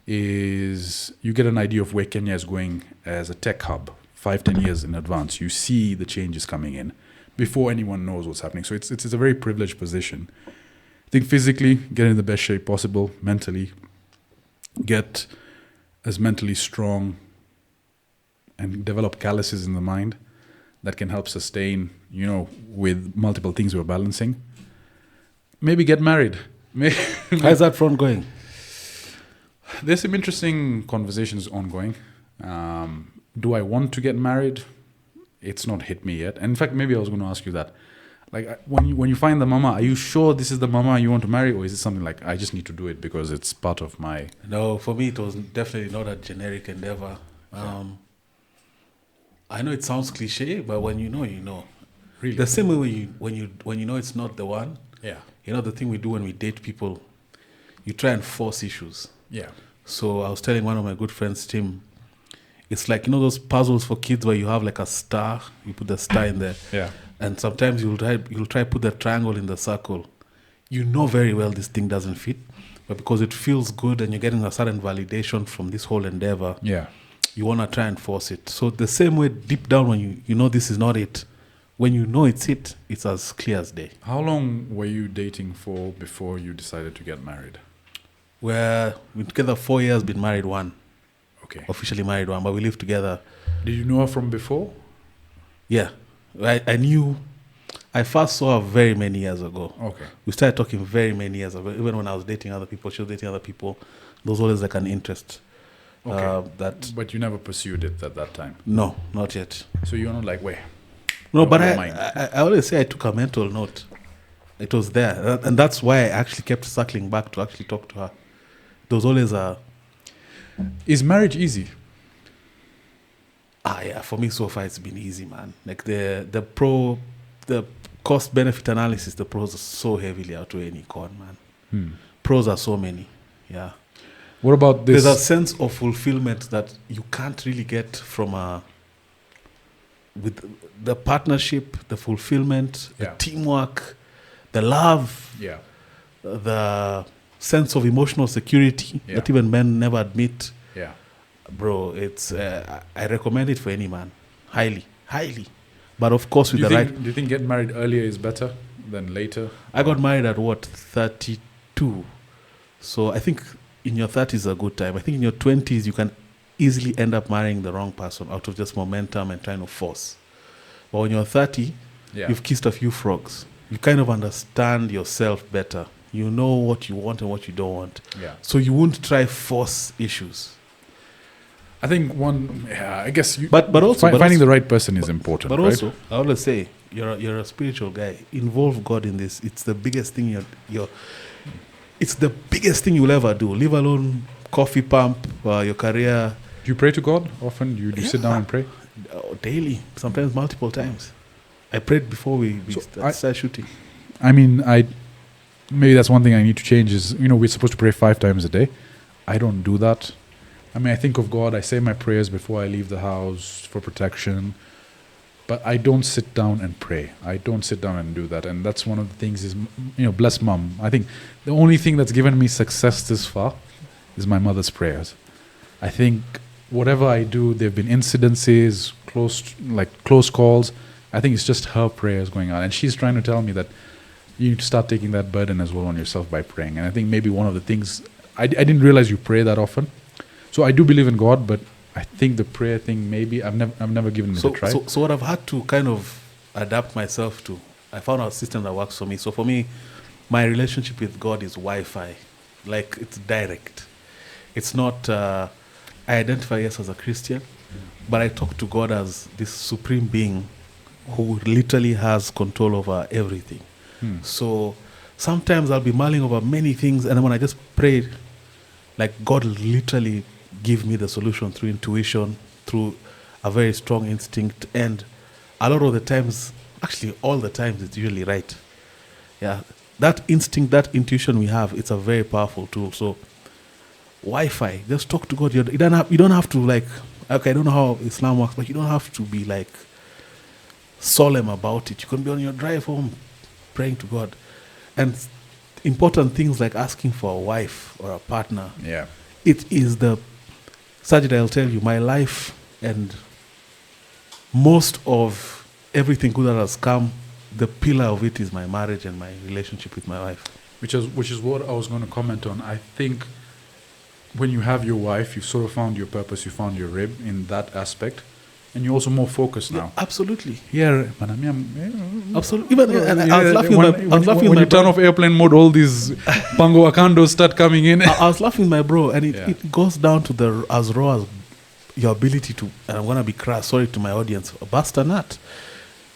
is you get an idea of where Kenya is going as a tech hub 5-10 years in advance. You see the changes coming in before anyone knows what's happening. So it's a very privileged position. I think physically, get in the best shape possible, mentally, get as mentally strong and develop calluses in the mind that can help sustain, with multiple things we're balancing. Maybe get married. How's that front going? There's some interesting conversations ongoing. Do I want to get married? It's not hit me yet. And in fact, maybe I was going to ask you that. Like when you find the mama, are you sure this is the mama you want to marry, or is it something like I just need to do it because it's part of my? No, for me it was definitely not a generic endeavor. I know it sounds cliche, but when you know, you know. Really, the same way when you know it's not the one. Yeah. The thing we do when we date people, you try and force issues. Yeah. So I was telling one of my good friends, Tim, it's like those puzzles for kids where you have like a star, you put the star in there. Yeah. And sometimes you'll try put the triangle in the circle. You know very well this thing doesn't fit, but because it feels good and you're getting a certain validation from this whole endeavor, you want to try and force it. So the same way deep down when you know this is not it, when you know it's it, it's as clear as day. How long were you dating for before you decided to get married? We're together 4 years, been married 1. Okay. Officially married 1, but we lived together. Did you know her from before? Yeah. I first saw her very many years ago. Okay. We started talking very many years ago. Even when I was dating other people, she was dating other people. There was always like an interest. Okay. But you never pursued it at that time? No, not yet. So you're not like, wait. No, but I always say I took a mental note. It was there. And that's why I actually kept circling back to actually talk to her. There was always a... Is marriage easy? Yeah, for me so far it's been easy, man. Like the cost benefit analysis, the pros are so heavily outweigh any con, man. Pros are so many. Yeah. What about this? There's a sense of fulfillment that you can't really get from with the partnership, the fulfillment, the teamwork, the love, the sense of emotional security that even men never admit. Yeah. Bro, it's I recommend it for any man. Highly. But of course with Do the you think getting married earlier is better than later? I got married at 32. So I think in your 30s is a good time. I think in your 20s you can easily end up marrying the wrong person out of just momentum and trying to force. But when you're 30, you've kissed a few frogs. You kind of understand yourself better. You know what you want and what you don't want. Yeah. So you won't try force issues. I think I guess but also finding the right person is important. But right? also, I always say you're a spiritual guy. Involve God in this. It's the biggest thing it's the biggest thing you'll ever do. Leave alone coffee pump, your career. Do you pray to God often? Do you sit down and pray? Daily, sometimes multiple times. I prayed before we start shooting. I mean, maybe that's one thing I need to change is, we're supposed to pray 5 times a day. I don't do that. I mean, I think of God. I say my prayers before I leave the house for protection. But I don't sit down and pray. I don't sit down and do that. And that's one of the things is, bless mom. I think the only thing that's given me success this far is my mother's prayers. I think whatever I do, there have been incidences, close calls. I think it's just her prayers going on. And she's trying to tell me that you need to start taking that burden as well on yourself by praying. And I think maybe one of the things, I didn't realize you pray that often. So I do believe in God, but I think the prayer thing, maybe I've never given it a try. So what I've had to kind of adapt myself to, I found a system that works for me. So for me, my relationship with God is Wi-Fi. Like, it's direct. It's not, I identify as a Christian, but I talk to God as this supreme being who literally has control over everything. So sometimes I'll be mulling over many things, and then when I just pray, like, God literally give me the solution through intuition, through a very strong instinct, and a lot of the times, actually all the times, it's usually right. Yeah, that instinct, that intuition we have, it's a very powerful tool. So Wi-Fi, just talk to God. You don't have to, like, okay, I don't know how Islam works, but you don't have to be like solemn about it. You can be on your drive home praying to God. And important things like asking for a wife or a partner. Yeah. It is Sajid, I'll tell you, my life and most of everything good that has come, the pillar of it is my marriage and my relationship with my wife. Which is what I was going to comment on. I think when you have your wife, you sort of found your purpose, you found your rib in that aspect. And you're also more focused now. Absolutely. Yeah, absolutely. Even I was laughing when you turn off airplane mode, all these Pango Akandos start coming in. I was laughing with my bro, and it goes down to as raw as your ability to, and I'm going to be crass, sorry to my audience, bust a nut.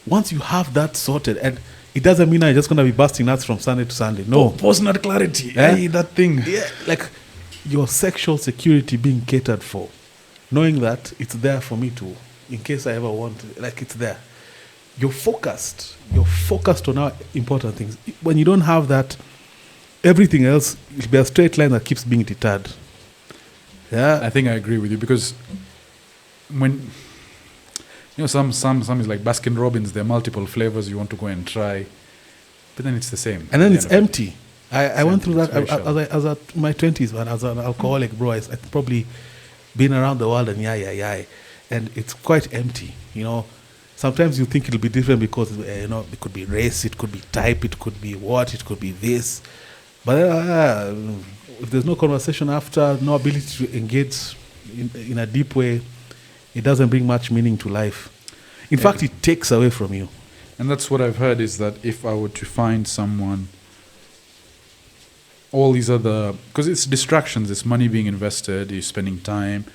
Once you have that sorted, and it doesn't mean I'm just going to be busting nuts from Sunday to Sunday. No. Post-nut clarity. Hey, that thing. Yeah, like your sexual security being catered for. Knowing that it's there for me to, in case I ever want, like, it's there. You're focused on our important things. When you don't have that, everything else will be a straight line that keeps being deterred. Yeah, I think I agree with you, because when some is like Baskin Robbins, there are multiple flavors you want to go and try, but then it's the same. And then it's empty. I went through that as at my 20s, man, as an alcoholic, bro. I probably been around the world and and it's quite empty. Sometimes you think it'll be different because it could be race, it could be type, it could be what, it could be this. But if there's no conversation after, no ability to engage in a deep way, it doesn't bring much meaning to life. In fact, it takes away from you. And that's what I've heard, is that if I were to find someone, all these other, because it's distractions, it's money being invested, you're spending time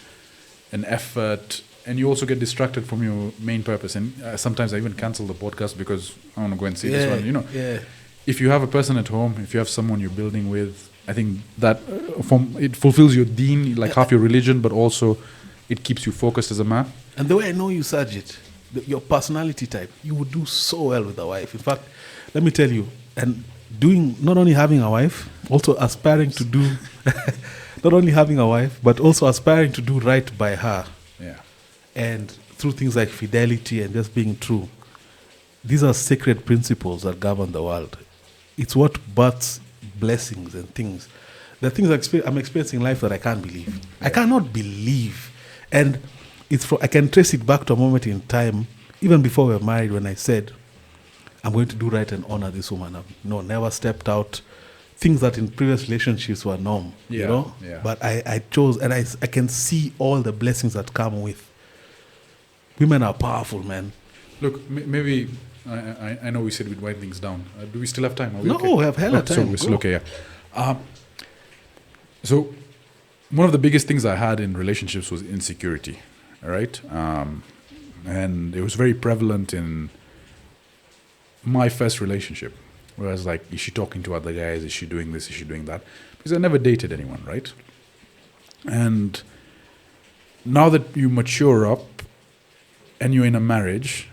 and effort, and you also get distracted from your main purpose. And sometimes I even cancel the podcast because I want to go and see this one. If you have a person at home, if you have someone you're building with, I think that it fulfills your deen, like half your religion, but also it keeps you focused as a man. And the way I know you, Sajid, your personality type, you would do so well with a wife. In fact, let me tell you, and not only having a wife, also aspiring to do, not only having a wife, but also aspiring to do right by her. Yeah. And through things like fidelity and just being true. These are sacred principles that govern the world. It's what births blessings and things. The things I'm experiencing in life that I can't believe. I cannot believe. And I can trace it back to a moment in time, even before we were married, when I said, I'm going to do right and honor this woman. I've never stepped out. Things that in previous relationships were norm, you know? Yeah. But I chose, and I can see all the blessings that come with. Women are powerful, man. Look, maybe, I know we said we'd wind things down. Do we still have time? Are we No, okay? we have hella time. So we're still okay, yeah. So one of the biggest things I had in relationships was insecurity, all right? And it was very prevalent in my first relationship, where I was like, is she talking to other guys? Is she doing this? Is she doing that? Because I never dated anyone, right? And now that you mature up and you're in a marriage,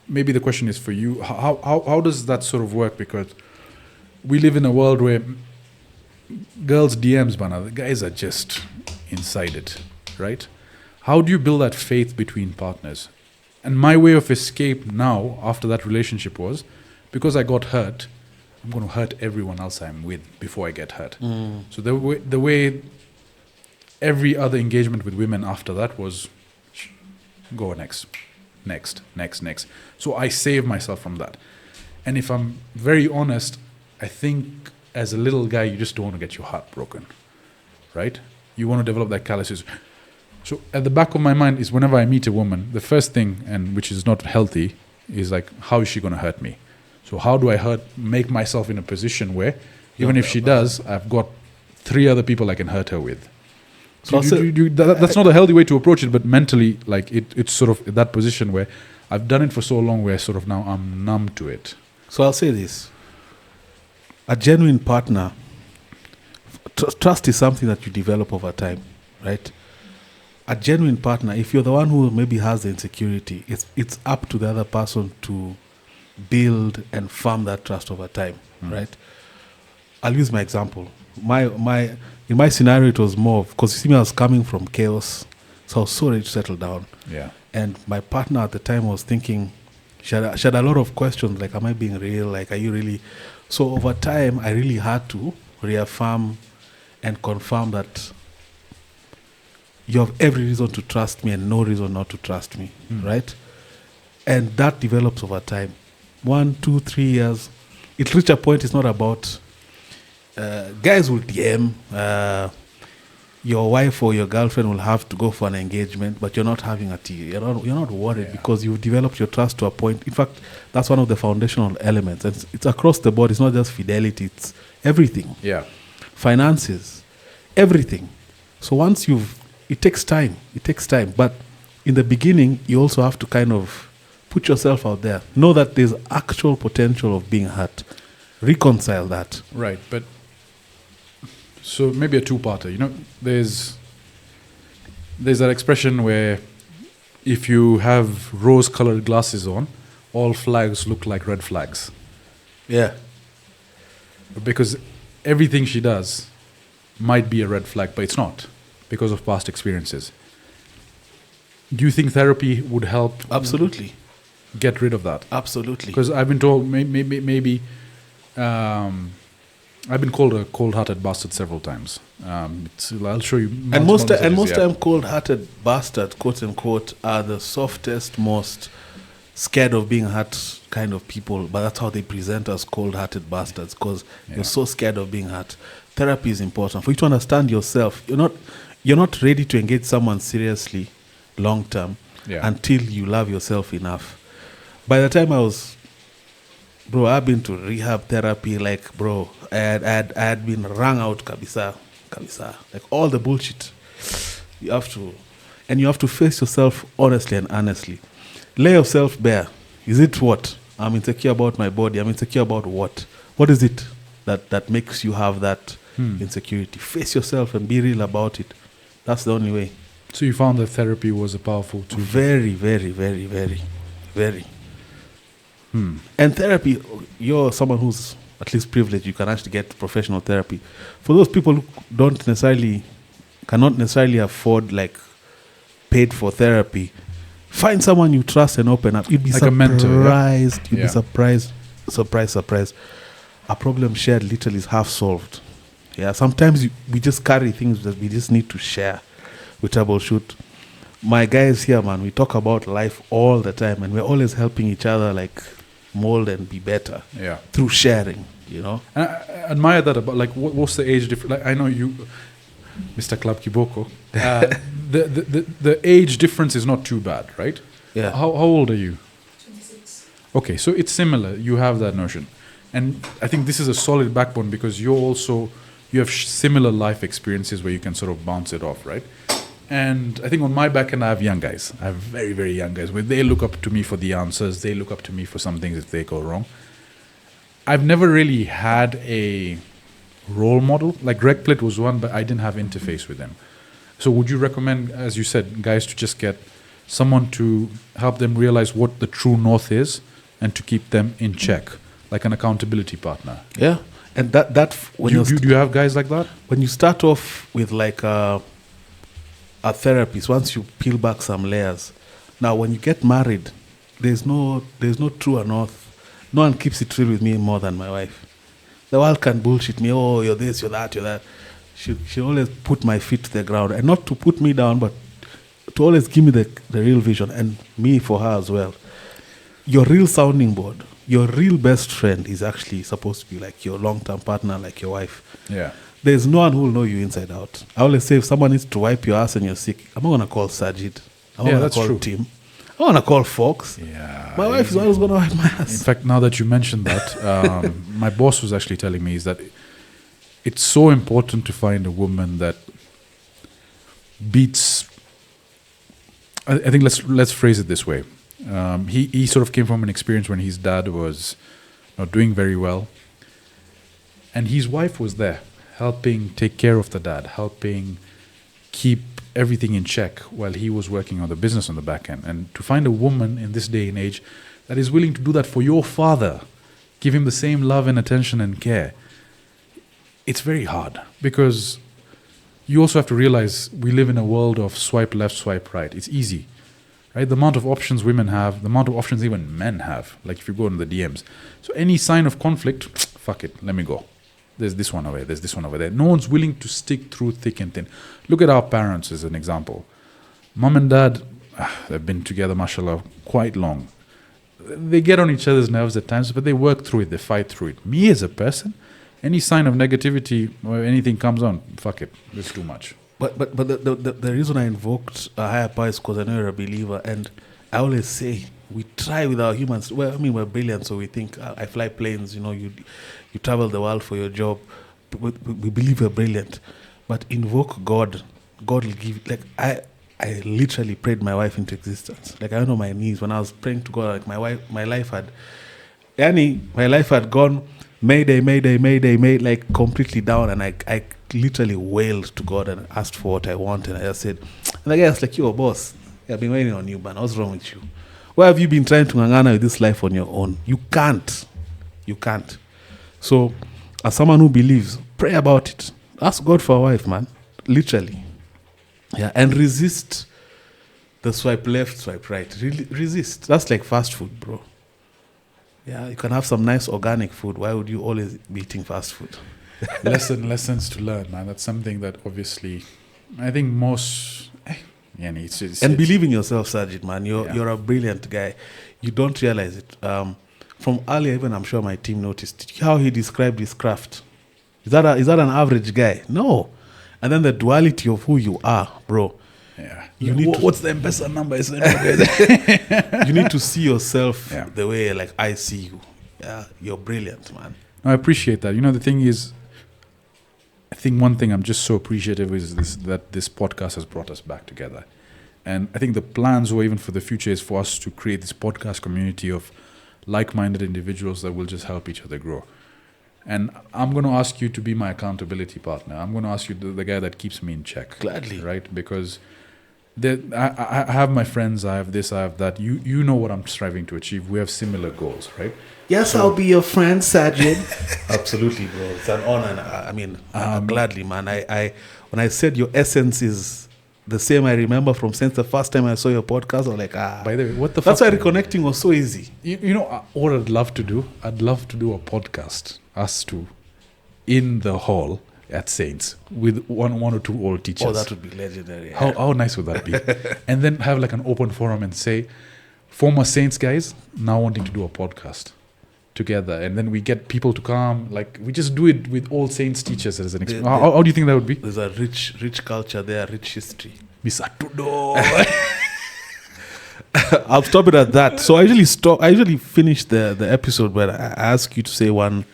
maybe the question is for you, how does that sort of work? Because we live in a world where girls' DMs, the guys are just inside it, right? How do you build that faith between partners? And my way of escape now, after that relationship, was because I got hurt, I'm going to hurt everyone else I'm with before I get hurt. So the way every other engagement with women after that was, go next. So I save myself from that. And if I'm very honest, I think as a little guy, you just don't want to get your heart broken, right? You want to develop that calluses. So at the back of my mind is whenever I meet a woman, the first thing, and which is not healthy, is like, how is she going to hurt me? So how do I make myself in a position where, even if she does, I've got 3 other people I can hurt her with. So that's not a healthy way to approach it, but mentally, like it's sort of that position where I've done it for so long where sort of now I'm numb to it. So I'll say this. A genuine partner, trust is something that you develop over time, right? A genuine partner, if you're the one who maybe has the insecurity, it's up to the other person to build and farm that trust over time, right? I'll use my example. In my scenario, it was more because you see me, I was coming from chaos, so I was so ready to settle down. Yeah. And my partner at the time was thinking, she had a lot of questions, like, am I being real? Like, are you really? So over time, I really had to reaffirm and confirm that you have every reason to trust me and no reason not to trust me, right? And that develops over time. 1, 2, 3 years. It reached a point, it's not about... guys will DM, your wife or your girlfriend will have to go for an engagement, but you're not having a tea. You're not worried because you've developed your trust to a point. In fact, that's one of the foundational elements. It's across the board. It's not just fidelity. It's everything. Yeah. Finances, everything. So once it takes time. But in the beginning, you also have to kind of put yourself out there. Know that there's actual potential of being hurt. Reconcile that. Right, but so maybe a two-parter. You know, there's that expression where if you have rose-colored glasses on, all flags look like red flags. Yeah. Because everything she does might be a red flag, but it's not because of past experiences. Do you think therapy would help? Absolutely. Get rid of that? Absolutely. Because I've been told maybe I've been called a cold-hearted bastard several times. I'll show you. And most time, cold-hearted bastard, quote unquote, are the softest, most scared of being hurt kind of people. But that's how they present as cold-hearted bastards, because you're so scared of being hurt. Therapy is important for you to understand yourself. You're not ready to engage someone seriously, long term, until you love yourself enough. By the time I've been to rehab therapy, like, bro, I had been wrung out, kabisa, like all the bullshit. You have to face yourself honestly and honestly. Lay yourself bare. Is it what? I'm insecure about my body. I'm insecure about what? What is it that makes you have that insecurity? Face yourself and be real about it. That's the only way. So you found that therapy was a powerful tool? Very, very, very, very, very. And therapy, you're someone who's at least privileged, you can actually get professional therapy. For those people who cannot necessarily afford like paid for therapy, find someone you trust and open up. You'd be Like surprised. a mentor, yeah. You'd be surprised. A problem shared literally is half solved. Yeah, sometimes we just carry things that we just need to share. We troubleshoot. My guys here, man, we talk about life all the time, and we're always helping each other like mold and be better through sharing, you know. And I admire that about, like, what's the age difference? Like, I know you, Mr. Club Kiboko, the age difference is not too bad, right? Yeah. How old are you? 26. Okay, so it's similar. You have that notion. And I think this is a solid backbone because you have similar life experiences where you can sort of bounce it off, right? And I think on my back end, I have young guys. I have very, very young guys where they look up to me for the answers. They look up to me for some things if they go wrong. I've never really had a role model. Like Greg Plitt was one, but I didn't have interface with him. So would you recommend, as you said, guys to just get someone to help them realize what the true north is and to keep them in check, like an accountability partner? Yeah. And that when do you have guys like that? when you start off with like a therapist, once you peel back some layers, now when you get married, there's no true or north. No one keeps it real with me more than my wife. The world can bullshit me. Oh, you're this, you're that, you're that. She always put my feet to the ground, and not to put me down, but to always give me the real vision, and me for her as well. Your real sounding board, your real best friend is actually supposed to be like your long-term partner, like your wife. Yeah. There's no one who will know you inside out. I always say if someone needs to wipe your ass and you're sick, I'm not going to call Sajid. I'm not going to that's call true. Tim. I'm going to call Fox. Yeah. My wife is always going to wipe my In ass. fact, now that you mentioned that, my boss was actually telling me is that it's so important to find a woman that beats. I think let's phrase it this way. He sort of came from an experience when his dad was not doing very well, and his wife was there helping take care of the dad, helping keep everything in check while he was working on the business on the back end. And to find a woman in this day and age that is willing to do that for your father, give him the same love and attention and care, it's very hard because you also have to realize we live in a world of swipe left, swipe right. It's easy, right? The amount of options women have, the amount of options even men have, like if you go in the DMs. So any sign of conflict, fuck it, let me go. There's this one over there's this one over there. No one's willing to stick through thick and thin. Look at our parents as an example. Mom and dad, they've been together, mashallah, quite long. They get on each other's nerves at times, but they work through it, they fight through it. Me as a person, any sign of negativity or anything comes on, fuck it, it's too much. But the reason I invoked a higher power is because I know you're a believer, and I always say we try with our humans. Well, I mean, we're brilliant, so we think I fly planes. You know, you travel the world for your job. We believe we're brilliant, but invoke God. God will give. Like I literally prayed my wife into existence. Like I went on my knees when I was praying to God. Like my life had gone Mayday, like completely down, and I literally wailed to God and asked for what I want, and I just said, and the guy was like, "Yo, boss, I've been waiting on you, man. What's wrong with you? Why have you been trying to ngangana with this life on your own? You can't. So, as someone who believes, pray about it. Ask God for a wife, man. Literally, yeah, and resist the swipe left, swipe right. Really resist. That's like fast food, bro. Yeah, you can have some nice organic food. Why would you always be eating fast food? Lessons to learn, man. That's something that obviously, I think most. And believe in yourself, Sajid, man. You're a brilliant guy. You don't realize it. From earlier, even I'm sure my team noticed how he described his craft. Is that an average guy? No. And then the duality of who you are, bro. Yeah. What's the M-Pesa number? You need to see yourself the way like I see you. Yeah, you're brilliant, man. I appreciate that. You know, the thing is, I think one thing I'm just so appreciative is that this podcast has brought us back together. And I think the plans or even for the future is for us to create this podcast community of like-minded individuals that will just help each other grow. And I'm going to ask you to be my accountability partner. I'm going to ask you the guy that keeps me in check. Gladly. Right? Because I have my friends, I have this, I have that. You know what I'm striving to achieve. We have similar goals, right? Yes, I'll be your friend, Sajid. Absolutely, bro. It's an honor. And I mean, gladly, man. I when I said your essence is the same, I remember from since the first time I saw your podcast, I was like, By the way, what the That's fuck? why reconnecting was so easy. You know what I'd love to do? I'd love to do a podcast, us two, in the hall at Saints with one or two old teachers. Oh, that would be legendary. How nice would that be? And then have like an open forum and say, former Saints guys now wanting to do a podcast together, and then we get people to come. Like we just do it with old Saints teachers as an experience. How do you think that would be? There's a rich culture there, rich history. Misatudo. I'll stop it at that. So I usually finish the episode where I ask you to say one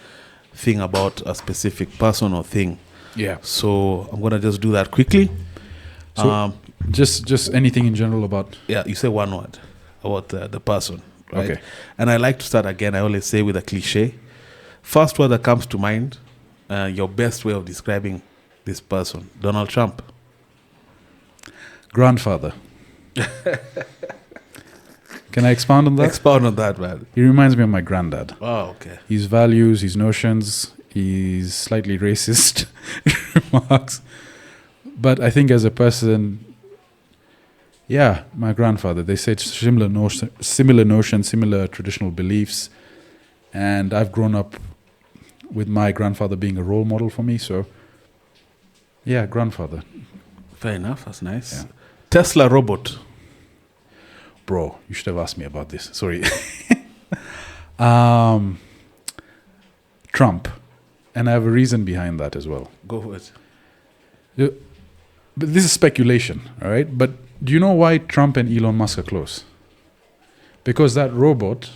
thing about a specific person or thing. Yeah. So I'm gonna just do that quickly. So just anything in general about. Yeah, you say one word about the person. Right? Okay. And I like to start again. I always say with a cliche. First word that comes to mind. Your best way of describing this person. Donald Trump. Grandfather. Can I expound on that? Expound on that, man. He reminds me of my granddad. Oh, okay. His values, his notions, his slightly racist remarks. But I think as a person, yeah, my grandfather, they said similar notions, similar traditional beliefs. And I've grown up with my grandfather being a role model for me. So, yeah, grandfather. Fair enough. That's nice. Yeah. Tesla robot. Bro, you should have asked me about this. Sorry. Trump. And I have a reason behind that as well. Go for it. But this is speculation, all right? But do you know why Trump and Elon Musk are close? Because that robot,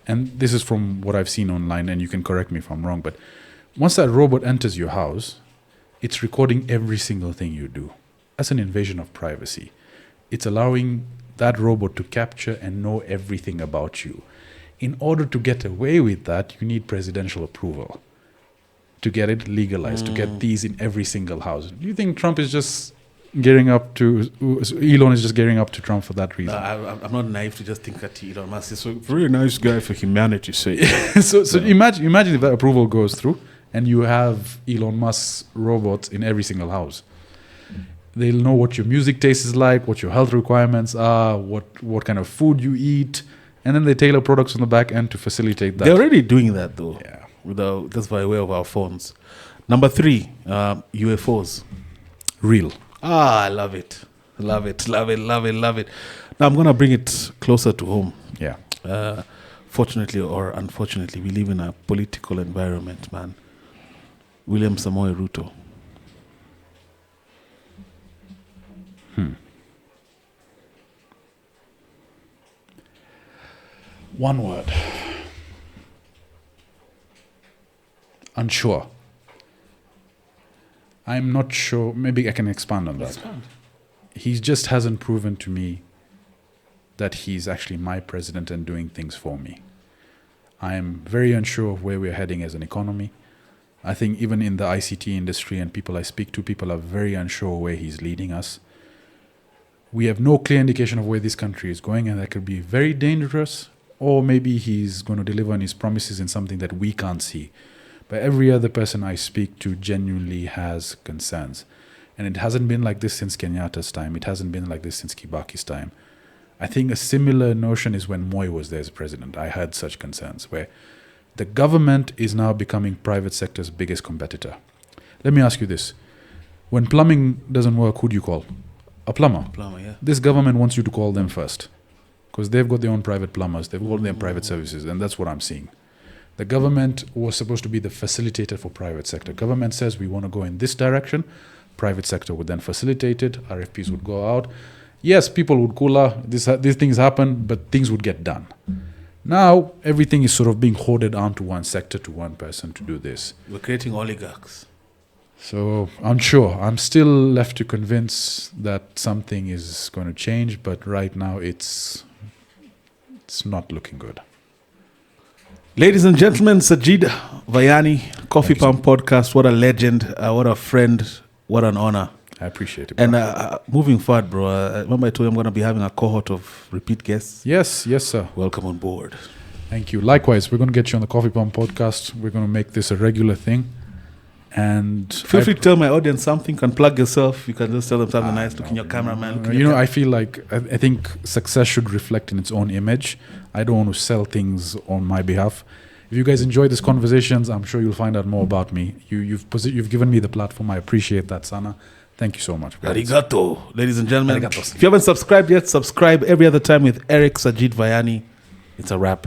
and this is from what I've seen online, and you can correct me if I'm wrong, but once that robot enters your house, it's recording every single thing you do. That's an invasion of privacy. It's allowing that robot to capture and know everything about you. In order to get away with that, you need presidential approval to get it legalized, to get these in every single house. Do you think Trump is just gearing up to, Elon is just gearing up to Trump for that reason? I'm not naive to just think that Elon Musk is a very nice guy for humanity's sake. so imagine if that approval goes through and you have Elon Musk's robots in every single house. They'll know what your music taste is like, what your health requirements are, what kind of food you eat, and then they tailor products on the back end to facilitate that. They're already doing that, though. Yeah. Just by way of our phones. Number 3, UFOs. Real. I love it. Love it. Now I'm going to bring it closer to home. Yeah. Fortunately or unfortunately, we live in a political environment, man. William Samoei Ruto. One word. Unsure. I'm not sure. Maybe I can expand on that. He just hasn't proven to me that he's actually my president and doing things for me. I am very unsure of where we're heading as an economy. I think even in the ICT industry and people I speak to, people are very unsure where he's leading us. We have no clear indication of where this country is going, and that could be very dangerous, or maybe he's going to deliver on his promises in something that we can't see. But every other person I speak to genuinely has concerns. And it hasn't been like this since Kenyatta's time. It hasn't been like this since Kibaki's time. I think a similar notion is when Moi was there as president. I had such concerns where the government is now becoming private sector's biggest competitor. Let me ask you this. When plumbing doesn't work, who do you call? A plumber. Yeah. This government wants you to call them first because they've got their own private plumbers. They've got their own private services, and that's what I'm seeing. The government was supposed to be the facilitator for private sector. Government says we want to go in this direction. Private sector would then facilitate it. RFPs would go out. Yes, people would cooler. These things happen, but things would get done. Now, everything is sort of being hoarded onto one sector, to one person to do this. We're creating oligarchs. So I'm sure. I'm still left to convince that something is going to change, but right now it's not looking good. Ladies and gentlemen, Sajid Vayani, Coffee Pump Podcast. What a legend, what a friend, what an honor. I appreciate it, bro. And moving forward, bro, remember I told you I'm going to be having a cohort of repeat guests? Yes, sir. Welcome on board. Thank you. Likewise, we're going to get you on the Coffee Pump podcast. We're going to make this a regular thing. And feel free to tell my audience something. Can plug yourself. You can just tell them something nice. Look in your cameraman. I feel like I think success should reflect in its own image. I don't want to sell things on my behalf. If you guys enjoy these conversations, I'm sure you'll find out more about me. You've given me the platform. I appreciate that, Sana. Thank you so much. Guys. Arigato, ladies and gentlemen. Arigato. If you haven't subscribed yet, subscribe every other time with Sajid Vayani. It's a wrap.